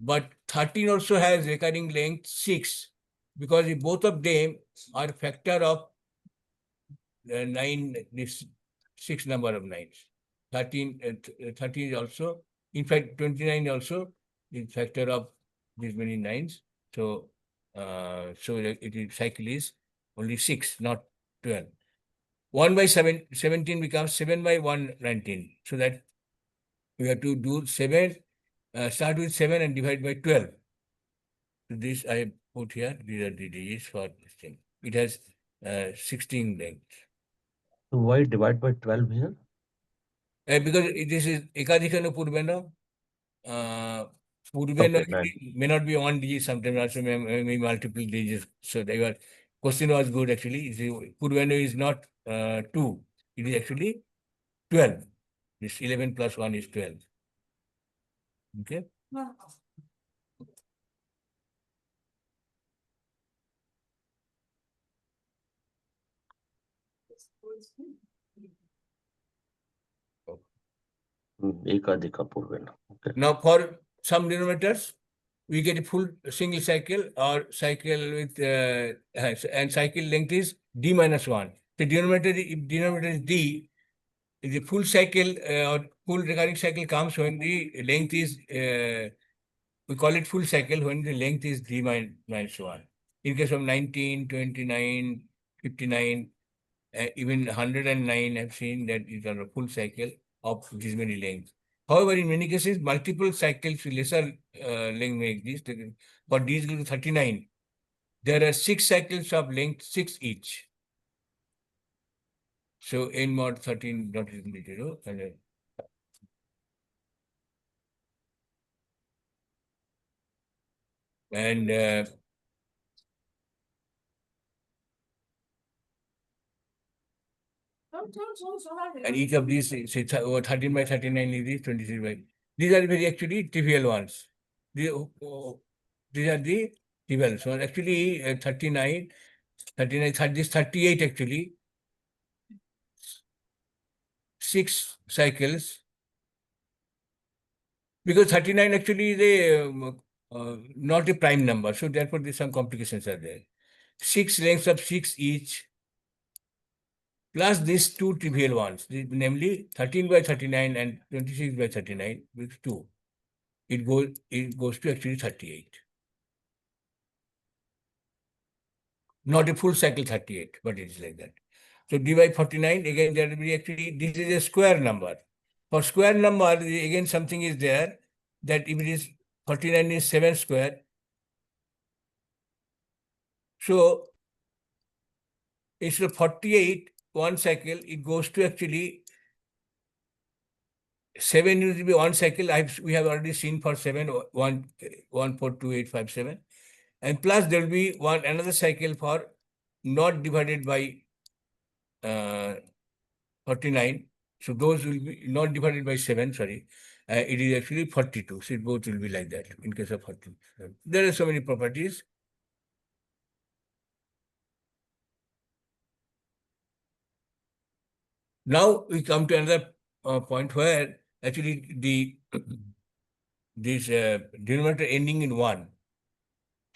but 13 also has recurring length 6 because both of them are factor of 9, this 6 number of 9s. 13 is also, in fact 29 also is factor of these many 9s. So it is cycle is only 6, not 12. 1 by 17 becomes 7 by 119. So that we have to do 7, start with 7 and divide by 12. So this I put here, these are the digits for this thing. It has 16 lengths. So why divide by 12 here? Because this is Ekadikano Purveno. Purveno may not be one digit, sometimes also may be multiple digits. So the question was good actually. Purveno is not 2, it is actually 12. This 11 plus 1 is 12. Okay. Ekadika Purvena. Okay. Now for some denominators, we get a full single cycle or cycle with and cycle length is d minus 1. The denominator, if denominator is d, the full cycle or full recurring cycle comes when the length is we call it full cycle when the length is d minus 1. In case of 19, 29, 59, even 109, I've seen that is a full cycle of this many lengths. However, in many cases, multiple cycles, lesser length make this. For d is equal to 39, there are 6 cycles of length 6 each. So n mod 13 dot is equal to 0. And And each of these, say, 13 by 39 is this, 23 by. These are very actually trivial ones. These are the trivial. So actually 39, this 38 actually, 6 cycles. Because 39 actually is not a prime number. So therefore, there's some complications are there. 6 lengths of 6 each, plus these 2 trivial ones, namely 13 by 39 and 26 by 39 with 2. It goes to actually 38. Not a full cycle 38, but it is like that. So d by 49, again, there will be actually, this is a square number. For square number, again, something is there that if it is 49 is 7 square. So instead of 48, one cycle, it goes to actually 7 will be one cycle. We have already seen for 7, 1, 1, 4, 2, 8, 5, 7. And plus there will be another cycle for not divided by 49. So those will be not divided by 7, sorry. It is actually 42. So both will be like that in case of 42. There are so many properties. Now we come to another point where actually this denominator ending in 1.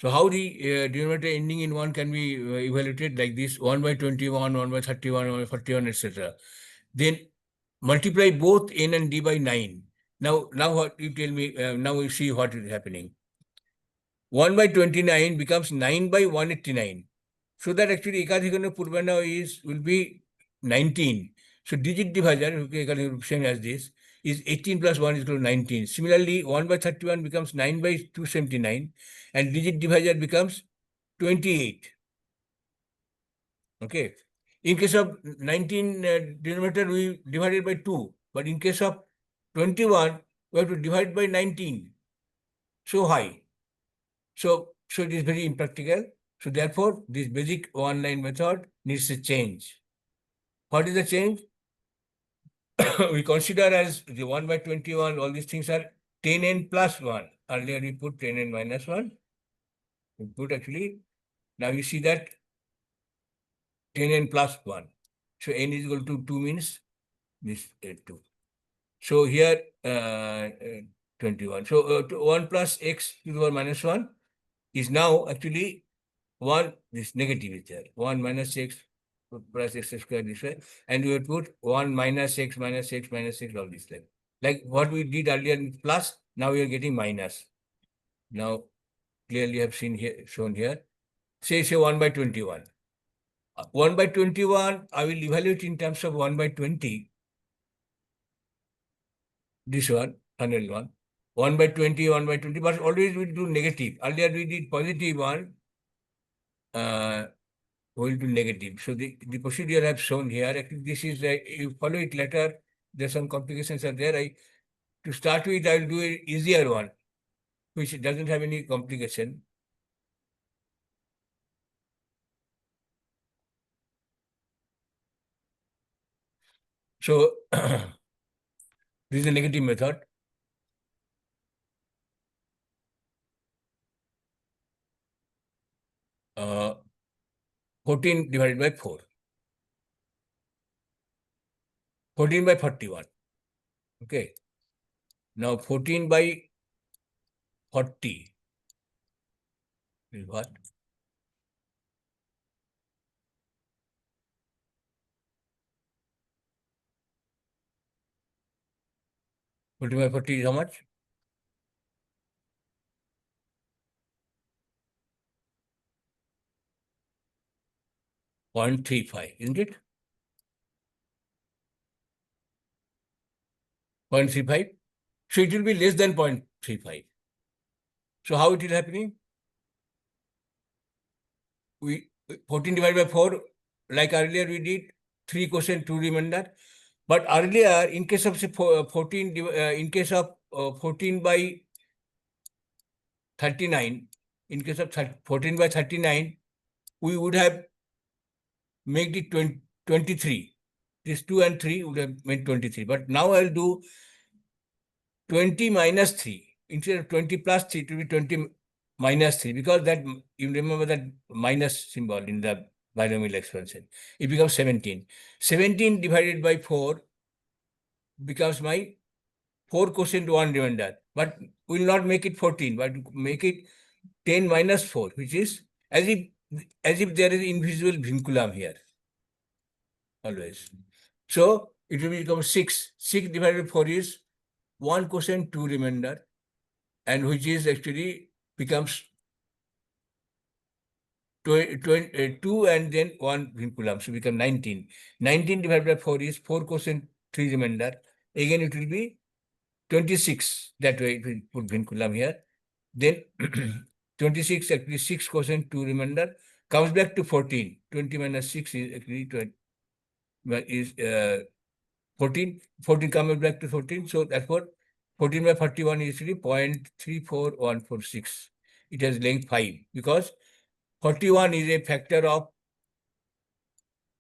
So how the denominator ending in 1 can be evaluated like this: 1 by 21, 1 by 31, 1 by 41, etc. Then multiply both n and d by 9. Now what you tell me, now we see what is happening. 1 by 29 becomes 9 by 189. So that actually Ekadhikana Purvana will be 19. So digit divisor, same as this, is 18 plus 1 is equal to 19. Similarly, 1 by 31 becomes 9 by 279 and digit divisor becomes 28. Okay. In case of 19 denominator, we divided by 2. But in case of 21, we have to divide by 19. So high. So it is very impractical. So therefore, this basic one-line method needs a change. What is the change? We consider as the 1 by 21, all these things are 10n plus 1. Earlier we put 10n minus 1. We put actually, now you see that 10n plus 1. So n is equal to 2 means this 2. So here 21. So 1 plus x to the power minus 1 is now actually 1, this negative is there. 1 minus x plus x square this way. And we would put 1 minus x minus x minus x, all this like. Like what we did earlier in plus, now we are getting minus. Now clearly have seen here, shown here. Say 1 by 21. 1 by 21, I will evaluate in terms of 1 by 20. This one, 101. 1 by 20, 1 by 20, but always we do negative. Earlier we did positive one, we'll do negative. So the procedure I have shown here, actually this is, you follow it later, there's some complications are there. To start with, I will do an easier one, which doesn't have any complication. So this is the negative method. Uh, 14 divided by 4. 14 by 41. Okay. Now 14 by 40 is what? 40 by 40 is how much? 0.35, isn't it? 0.35. So it will be less than 0.35. So how it is happening? We 14 divided by 4, like earlier we did 3 quotient 2 remainder. But earlier, in case of say 14, in case of 14 by 39, in case of 14 by 39, we would have made it 23. This 2 and 3 would have meant 23. But now I'll do 20 minus 3. Instead of 20 plus 3, it will be 20 minus 3, because that, you remember that minus symbol in the binomial expansion. It becomes 17. 17 divided by 4 becomes my 4 quotient 1 remainder. But we will not make it 14, but make it 10 minus 4, which is as if there is invisible vinculum here. Always. So it will become 6. 6 divided by 4 is 1 quotient 2 remainder, and which is actually becomes 2 and then 1 vinculum. So become 19. 19 divided by 4 is 4 quotient 3 remainder. Again, it will be 26. That way it will put vinculum here. Then 26, actually 6 quotient 2 remainder comes back to 14. 20 minus 6 is actually 20, is 14. 14 comes back to 14. So therefore 14 by 41 is actually 0.34146. It has length 5, because 41 is a factor of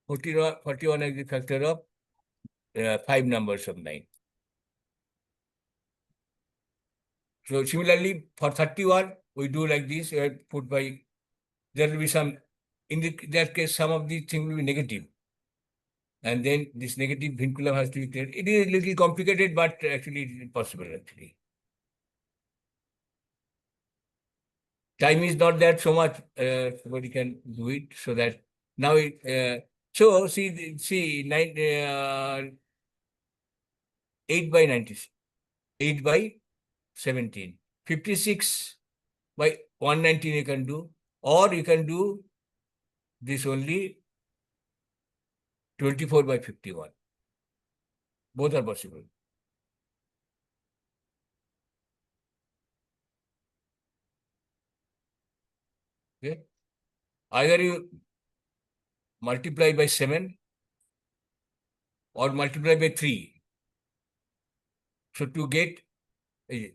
41 is a factor of 5 numbers of 9. So similarly, for 31, we do like this. Put by, there will be some, in that case, some of these things will be negative. And then this negative vinculum has to be created. It is a little complicated, but actually it is possible actually. Time is not that so much, somebody can do it, so that now it, so see 8 by 96, 8 by 17, 56 by 119 you can do, or you can do this only 24 by 51. Both are possible. Okay. Either you multiply by 7 or multiply by 3. So to get, see,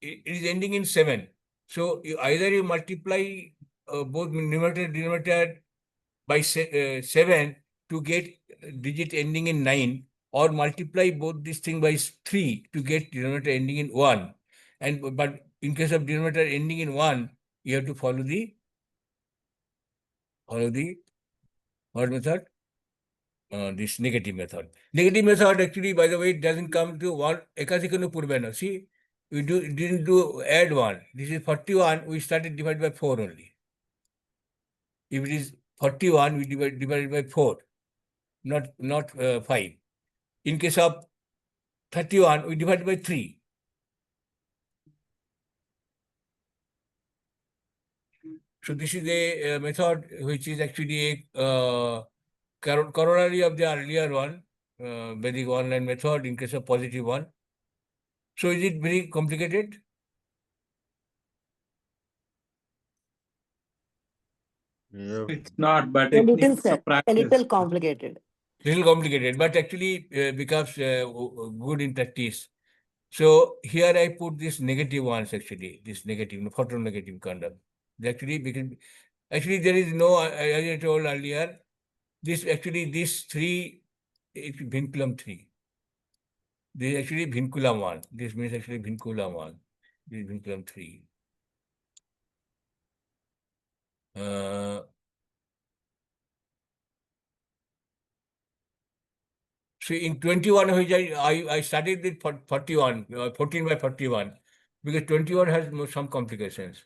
it is ending in 7. So either you multiply both numerator and denominator by 7 to get digit ending in 9, or multiply both this thing by 3 to get denominator ending in 1. But in case of denominator ending in 1, you have to follow the what method? This negative method. Negative method actually, by the way, it doesn't come to 1. Ekadikanu purbena. See, we didn't do add 1. This is 41. We started divided by 4 only. If it is 41, we divided by 4, not 5. In case of 31, we divide by 3. So this is a method which is actually a corollary of the earlier one, Vedic online method in case of positive one. So is it very complicated? Yep. It's not, but A it little, needs sir, some a practice. little complicated. Little complicated, but actually becomes good in practice. So here I put this negative ones actually, this negative, photonegative conduct. Actually, because actually there is no, as I told earlier, this 3, it's vinculum 3. This is actually vinculum 1. This means actually vinculum 1. This is vinculum 3. So in 21, which I studied with 41, 14 by 41, because 21 has some complications.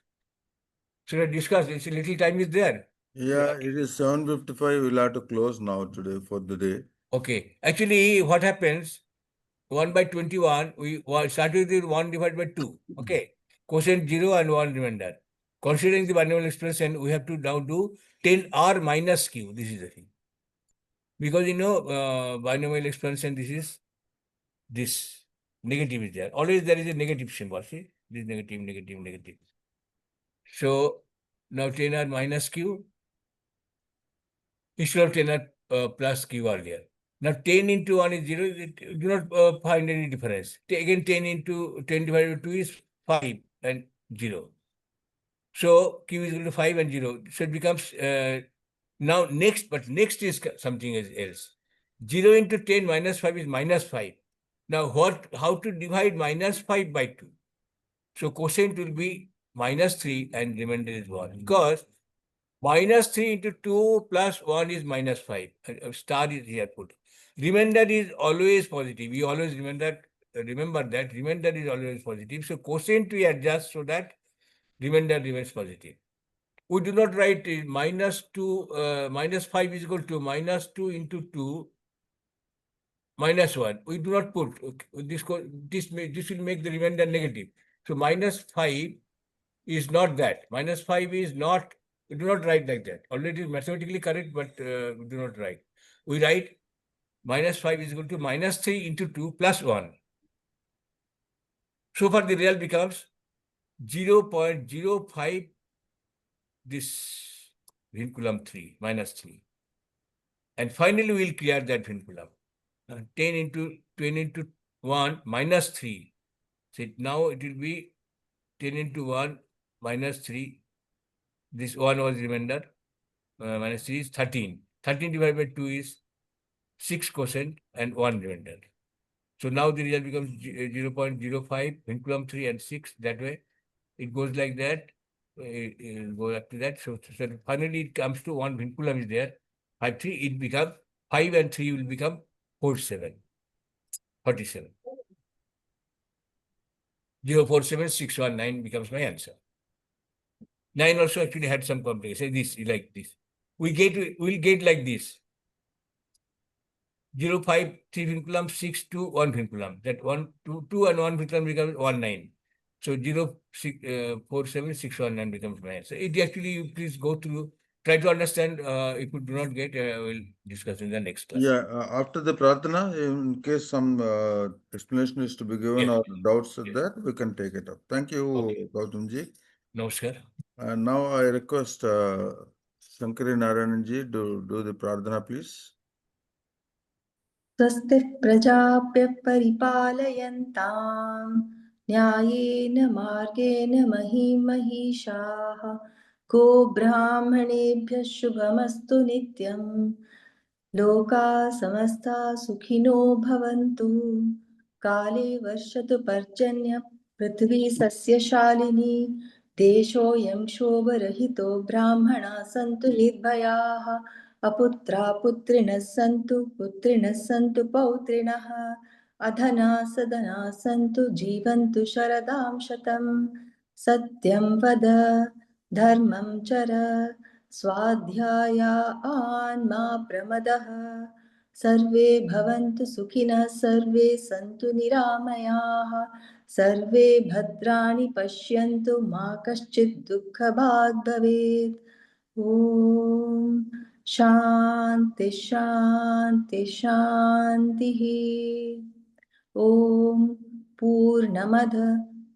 So I discussed, it's a little time is there. Yeah, it is 7:55. We'll have to close now today for the day. Okay. Actually, what happens, 1 by 21, we started with 1 divided by 2. Okay. Quotient 0 and 1 remainder. Considering the binomial expression, we have to now do 10r minus q. This is the thing. Because binomial expansion, this negative is there. Always there is a negative symbol. See, this negative, negative, negative. So now 10r minus q instead of 10r plus q earlier. Now 10 into 1 is 0. You do not find any difference. Again, 10 into 10 divided by 2 is 5 and 0. So q is equal to 5 and 0. So it becomes now next, but next is something else. 0 into 10 minus 5 is minus 5. Now, how to divide minus 5 by 2? So, quotient will be minus 3 and remainder is 1. Because minus 3 into 2 plus 1 is minus 5. A star is here put. Remainder is always positive. We always remember that remainder is always positive. So, quotient we adjust so that remainder remains positive. We do not write minus 5 is equal to minus 2 into 2 minus 1. We do not put this will make the remainder negative. So minus 5 is not that. Minus 5 is not, we do not write like that. Already mathematically correct, but we do not write. We write minus 5 is equal to minus 3 into 2 plus 1. So far the real becomes 0.05 this vinculum 3, minus 3. And finally, we will clear that vinculum. 10 into 1 minus 3. So now it will be 10 into 1 minus 3. This 1 was remainder. Minus 3 is 13. 13 divided by 2 is 6 quotient and 1 remainder. So now the result becomes 0.05, vinculum 3 and 6. That way, it goes like that. It goes up to that. So finally, it comes to 1 vinculum is there. 5, 3, it becomes 5 and 3 will become 47. 47. 047619 becomes my answer. 9 also actually had some complication. This like this. We'll get like this. 0, 5, 3 vinculum, 6, 2, 1 vinculum. That 1, 2 and 1 vinculum becomes 1, 9. So 047619 becomes my answer. It actually, you please go through, try to understand. If you do not get, we'll discuss in the next class. Yeah, after the pradhana, in case some explanation is to be given Yes. or doubts are there, we can take it up. Thank you, Okay. Gautamji. Namaskar. And now I request Shankari Narayanji to do the pradhana, please. स्वस्तिः प्रजाभ्यः परिपालयन्ताम् न्यायेन मार्गेण महीं महिषाः गो ब्राह्मणेभ्यः शुभमस्तु नित्यम् लोकाः समस्ताः सुखिनो भवन्तु काले वर्षतु पर्जन्यः पृथ्वी सस्यशालिनी देशोऽयं क्षोभरहितो ब्राह्मणाः सन्तु निर्भयाः अपुत्रा पुत्रिणः सन्तु पौत्रिणः अधना सदना सन्तु जीवन्तु शरदां शतम् सत्यं वद धर्मं चर स्वाध्यायान् मा प्रमदः सर्वे भवन्तु सुखिनः सर्वे सन्तु निरामयाः सर्वे भद्राणि पश्यन्तु मा कश्चित् दुःखभाग् भवेत् ॐ शान्ति शान्ति शान्तिः ॐ पूर्णमद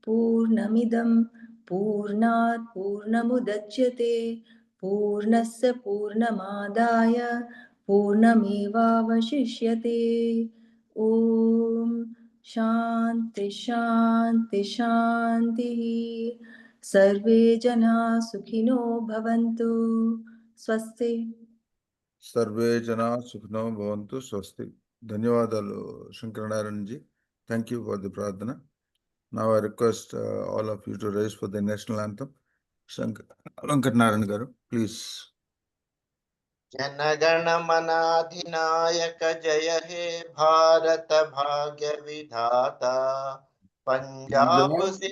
पूर्णमिदं पूर्णात् पूर्णमुदच्यते पूर्णस्य पूर्णमादाय पूर्णमेवावशिष्यते ॐ शान्ति शान्ति शान्तिः सर्वे जनाः सुखिनो भवन्तु स्वस्ति Sarve Jana Sukhno Bhavantu Swasti. Dhanyavadalu, Shankaranarayanji. Thank you for the pradhana. Now I request all of you to raise for the national anthem. Shankaranarayan garu, please. जनगण मनाधिनायक जय हे भारत भाग्य विधाता पंजाब से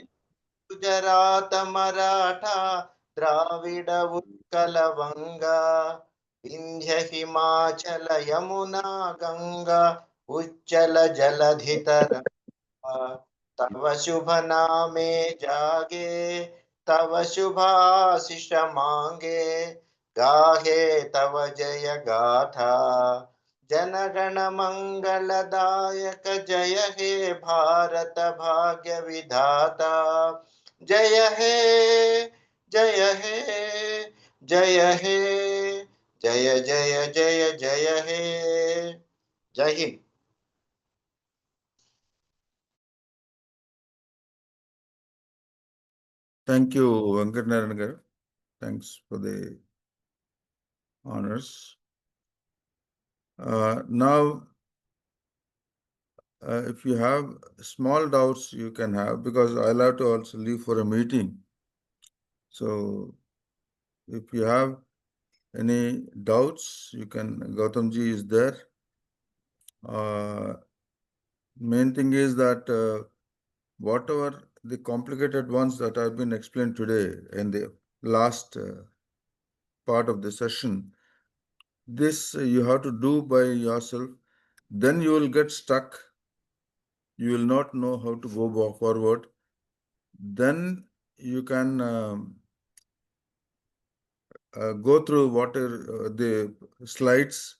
गुजरात मराठा द्राविड उत्कल वंगा विंध्य हिमाचल यमुना गंगा उच्चल जलधितर तव शुभ नामे जागे तव शुभाशिष मांगे गाहे तव जय गाथा जनगण मंगलदायक जय हे भारत भाग्य विधाता जय हे जय हे जय हे जय जय जय जय हे जय Hind. Thank you, Venkatnarayan garu. Thanks for the honors. Now, if you have small doubts, you can have, because I'll have to also leave for a meeting. So if you have any doubts, you can, Gautamji is there. Main thing is that whatever the complicated ones that have been explained today in the last part of the session, this you have to do by yourself. Then you will get stuck. You will not know how to go forward. Then you can go through what are the slides.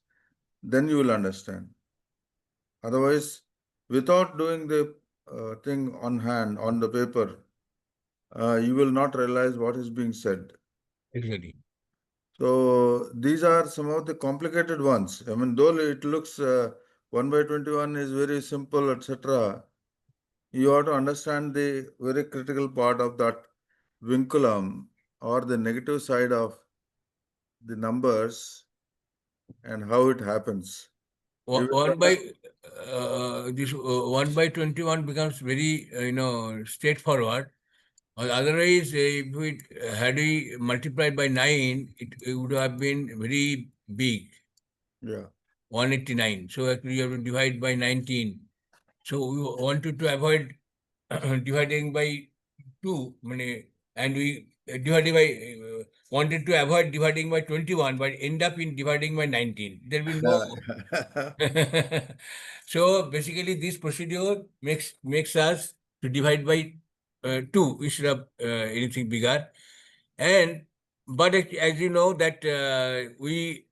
Then you will understand. Otherwise, without doing the thing on hand, on the paper, you will not realize what is being said. Exactly. So these are some of the complicated ones. I mean, though it looks 1/21 is very simple, etc., you have to understand the very critical part of that vinculum, or the negative side of the numbers, and how it happens. One Even one that- by this 1/21 becomes very straightforward. Otherwise, if we had we multiplied by 9, it would have been very big, Yeah. 189. So actually, you have to divide by 19. So we wanted to avoid dividing by 2, and we divided by wanted to avoid dividing by 21, but end up in dividing by 19. There will be no. So basically, this procedure makes us to divide by 2 instead of anything bigger. And but as you know that we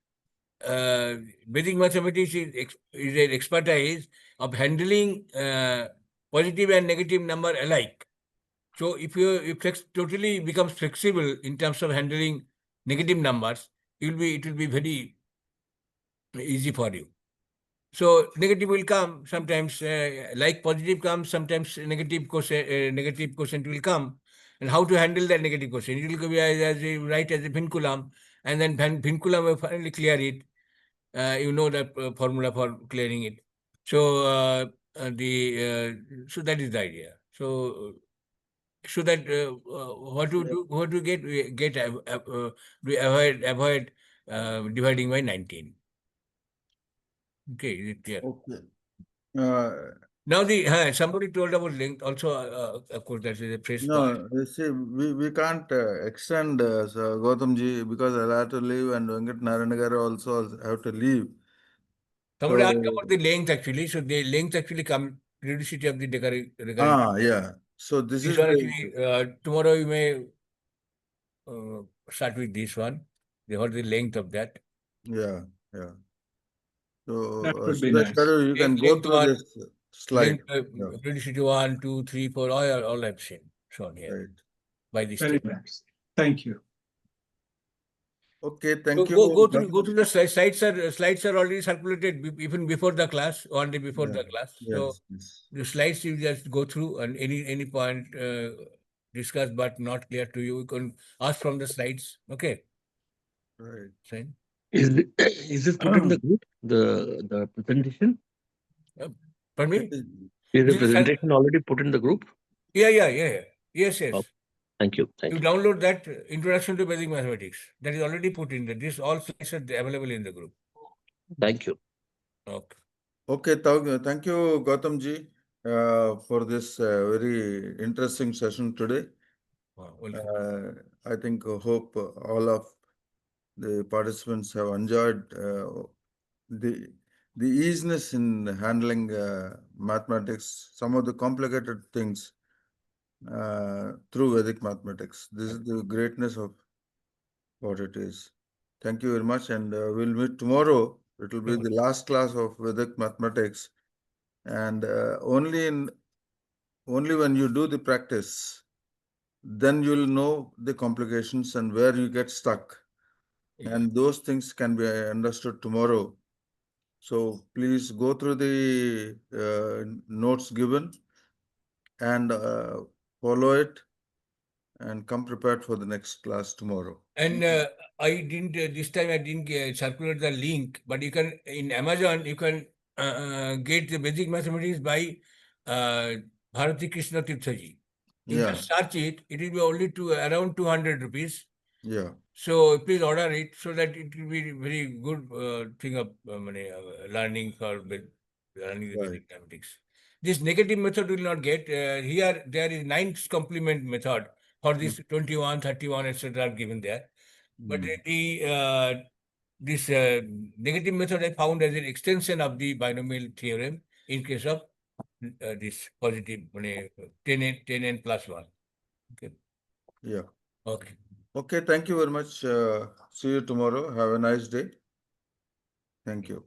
Vedic mathematics is an expertise of handling positive and negative number alike. So if totally becomes flexible in terms of handling negative numbers, it will be very easy for you. So negative will come sometimes, like positive comes, sometimes negative quotient will come. And how to handle that negative quotient? It will be as a write as a vinculum, and then vinculum will finally clear it. You know the formula for clearing it. So so that is the idea. So that what to do, what to get we avoid dividing by 19. Okay, is it clear? Okay. Now somebody told about length also. Of course, that is a fresh point. No, you see, we can't extend so Gautamji, because I'll have to leave, and Venkat Naranagara also have to leave. Somebody asked So, about the length actually. So the length actually come periodicity of the recurring. yeah. So this This is one the, actually tomorrow you may start with this one. What the length of that? yeah. That So, would be nice. Sharu, you can go Length through one, this slide. length Yeah, periodicity 1, 2, 3, 4. All I've seen shown here right. by this Very table. nice. Thank you. Okay, So thank you. go through the slides are already circulated even before the class, 1 day before Yeah, the class. So yes. the slides you just go through, and any point discussed but not clear to you, you can ask from the slides. Okay. Right. Fine. Is this put in the group? The presentation? Pardon It me? is, Is the This is presentation already put in the group? yeah. Yes. Oh, thank you. You Thank you. download that Introduction to Vedic Mathematics. That is already put in there. This all slides are available in the group. Thank you. Okay. Okay, thank you, Gautamji, for this very interesting session today. Welcome. I think, hope all of the participants have enjoyed the easiness in handling mathematics, some of the complicated things through Vedic mathematics. This is the greatness of what it is. Thank you very much, and we'll meet tomorrow. It will be the last class of Vedic mathematics, and only when you do the practice, then you'll know the complications and where you get stuck. And those things can be understood tomorrow. So please go through the notes given and follow it. and come prepared for the next class tomorrow. And I didn't, this time I didn't circulate the link, but you can, in Amazon, you can get the Vedic mathematics by Bharati Krishna Tirthaji. You Yeah, just search it, it will be only to around 200 rupees. yeah, So please order it so that it will be very good thing of learning for learning the right. Vedic mathematics. This negative method will not get. Here there is 9 complement method for this 21, 31, etc. are given there. But Mm. this negative method I found as an extension of the binomial theorem in case of this positive 10n plus 1. Okay. Yeah. Okay. Okay, thank you very much. See you tomorrow. Have a nice day. Thank you.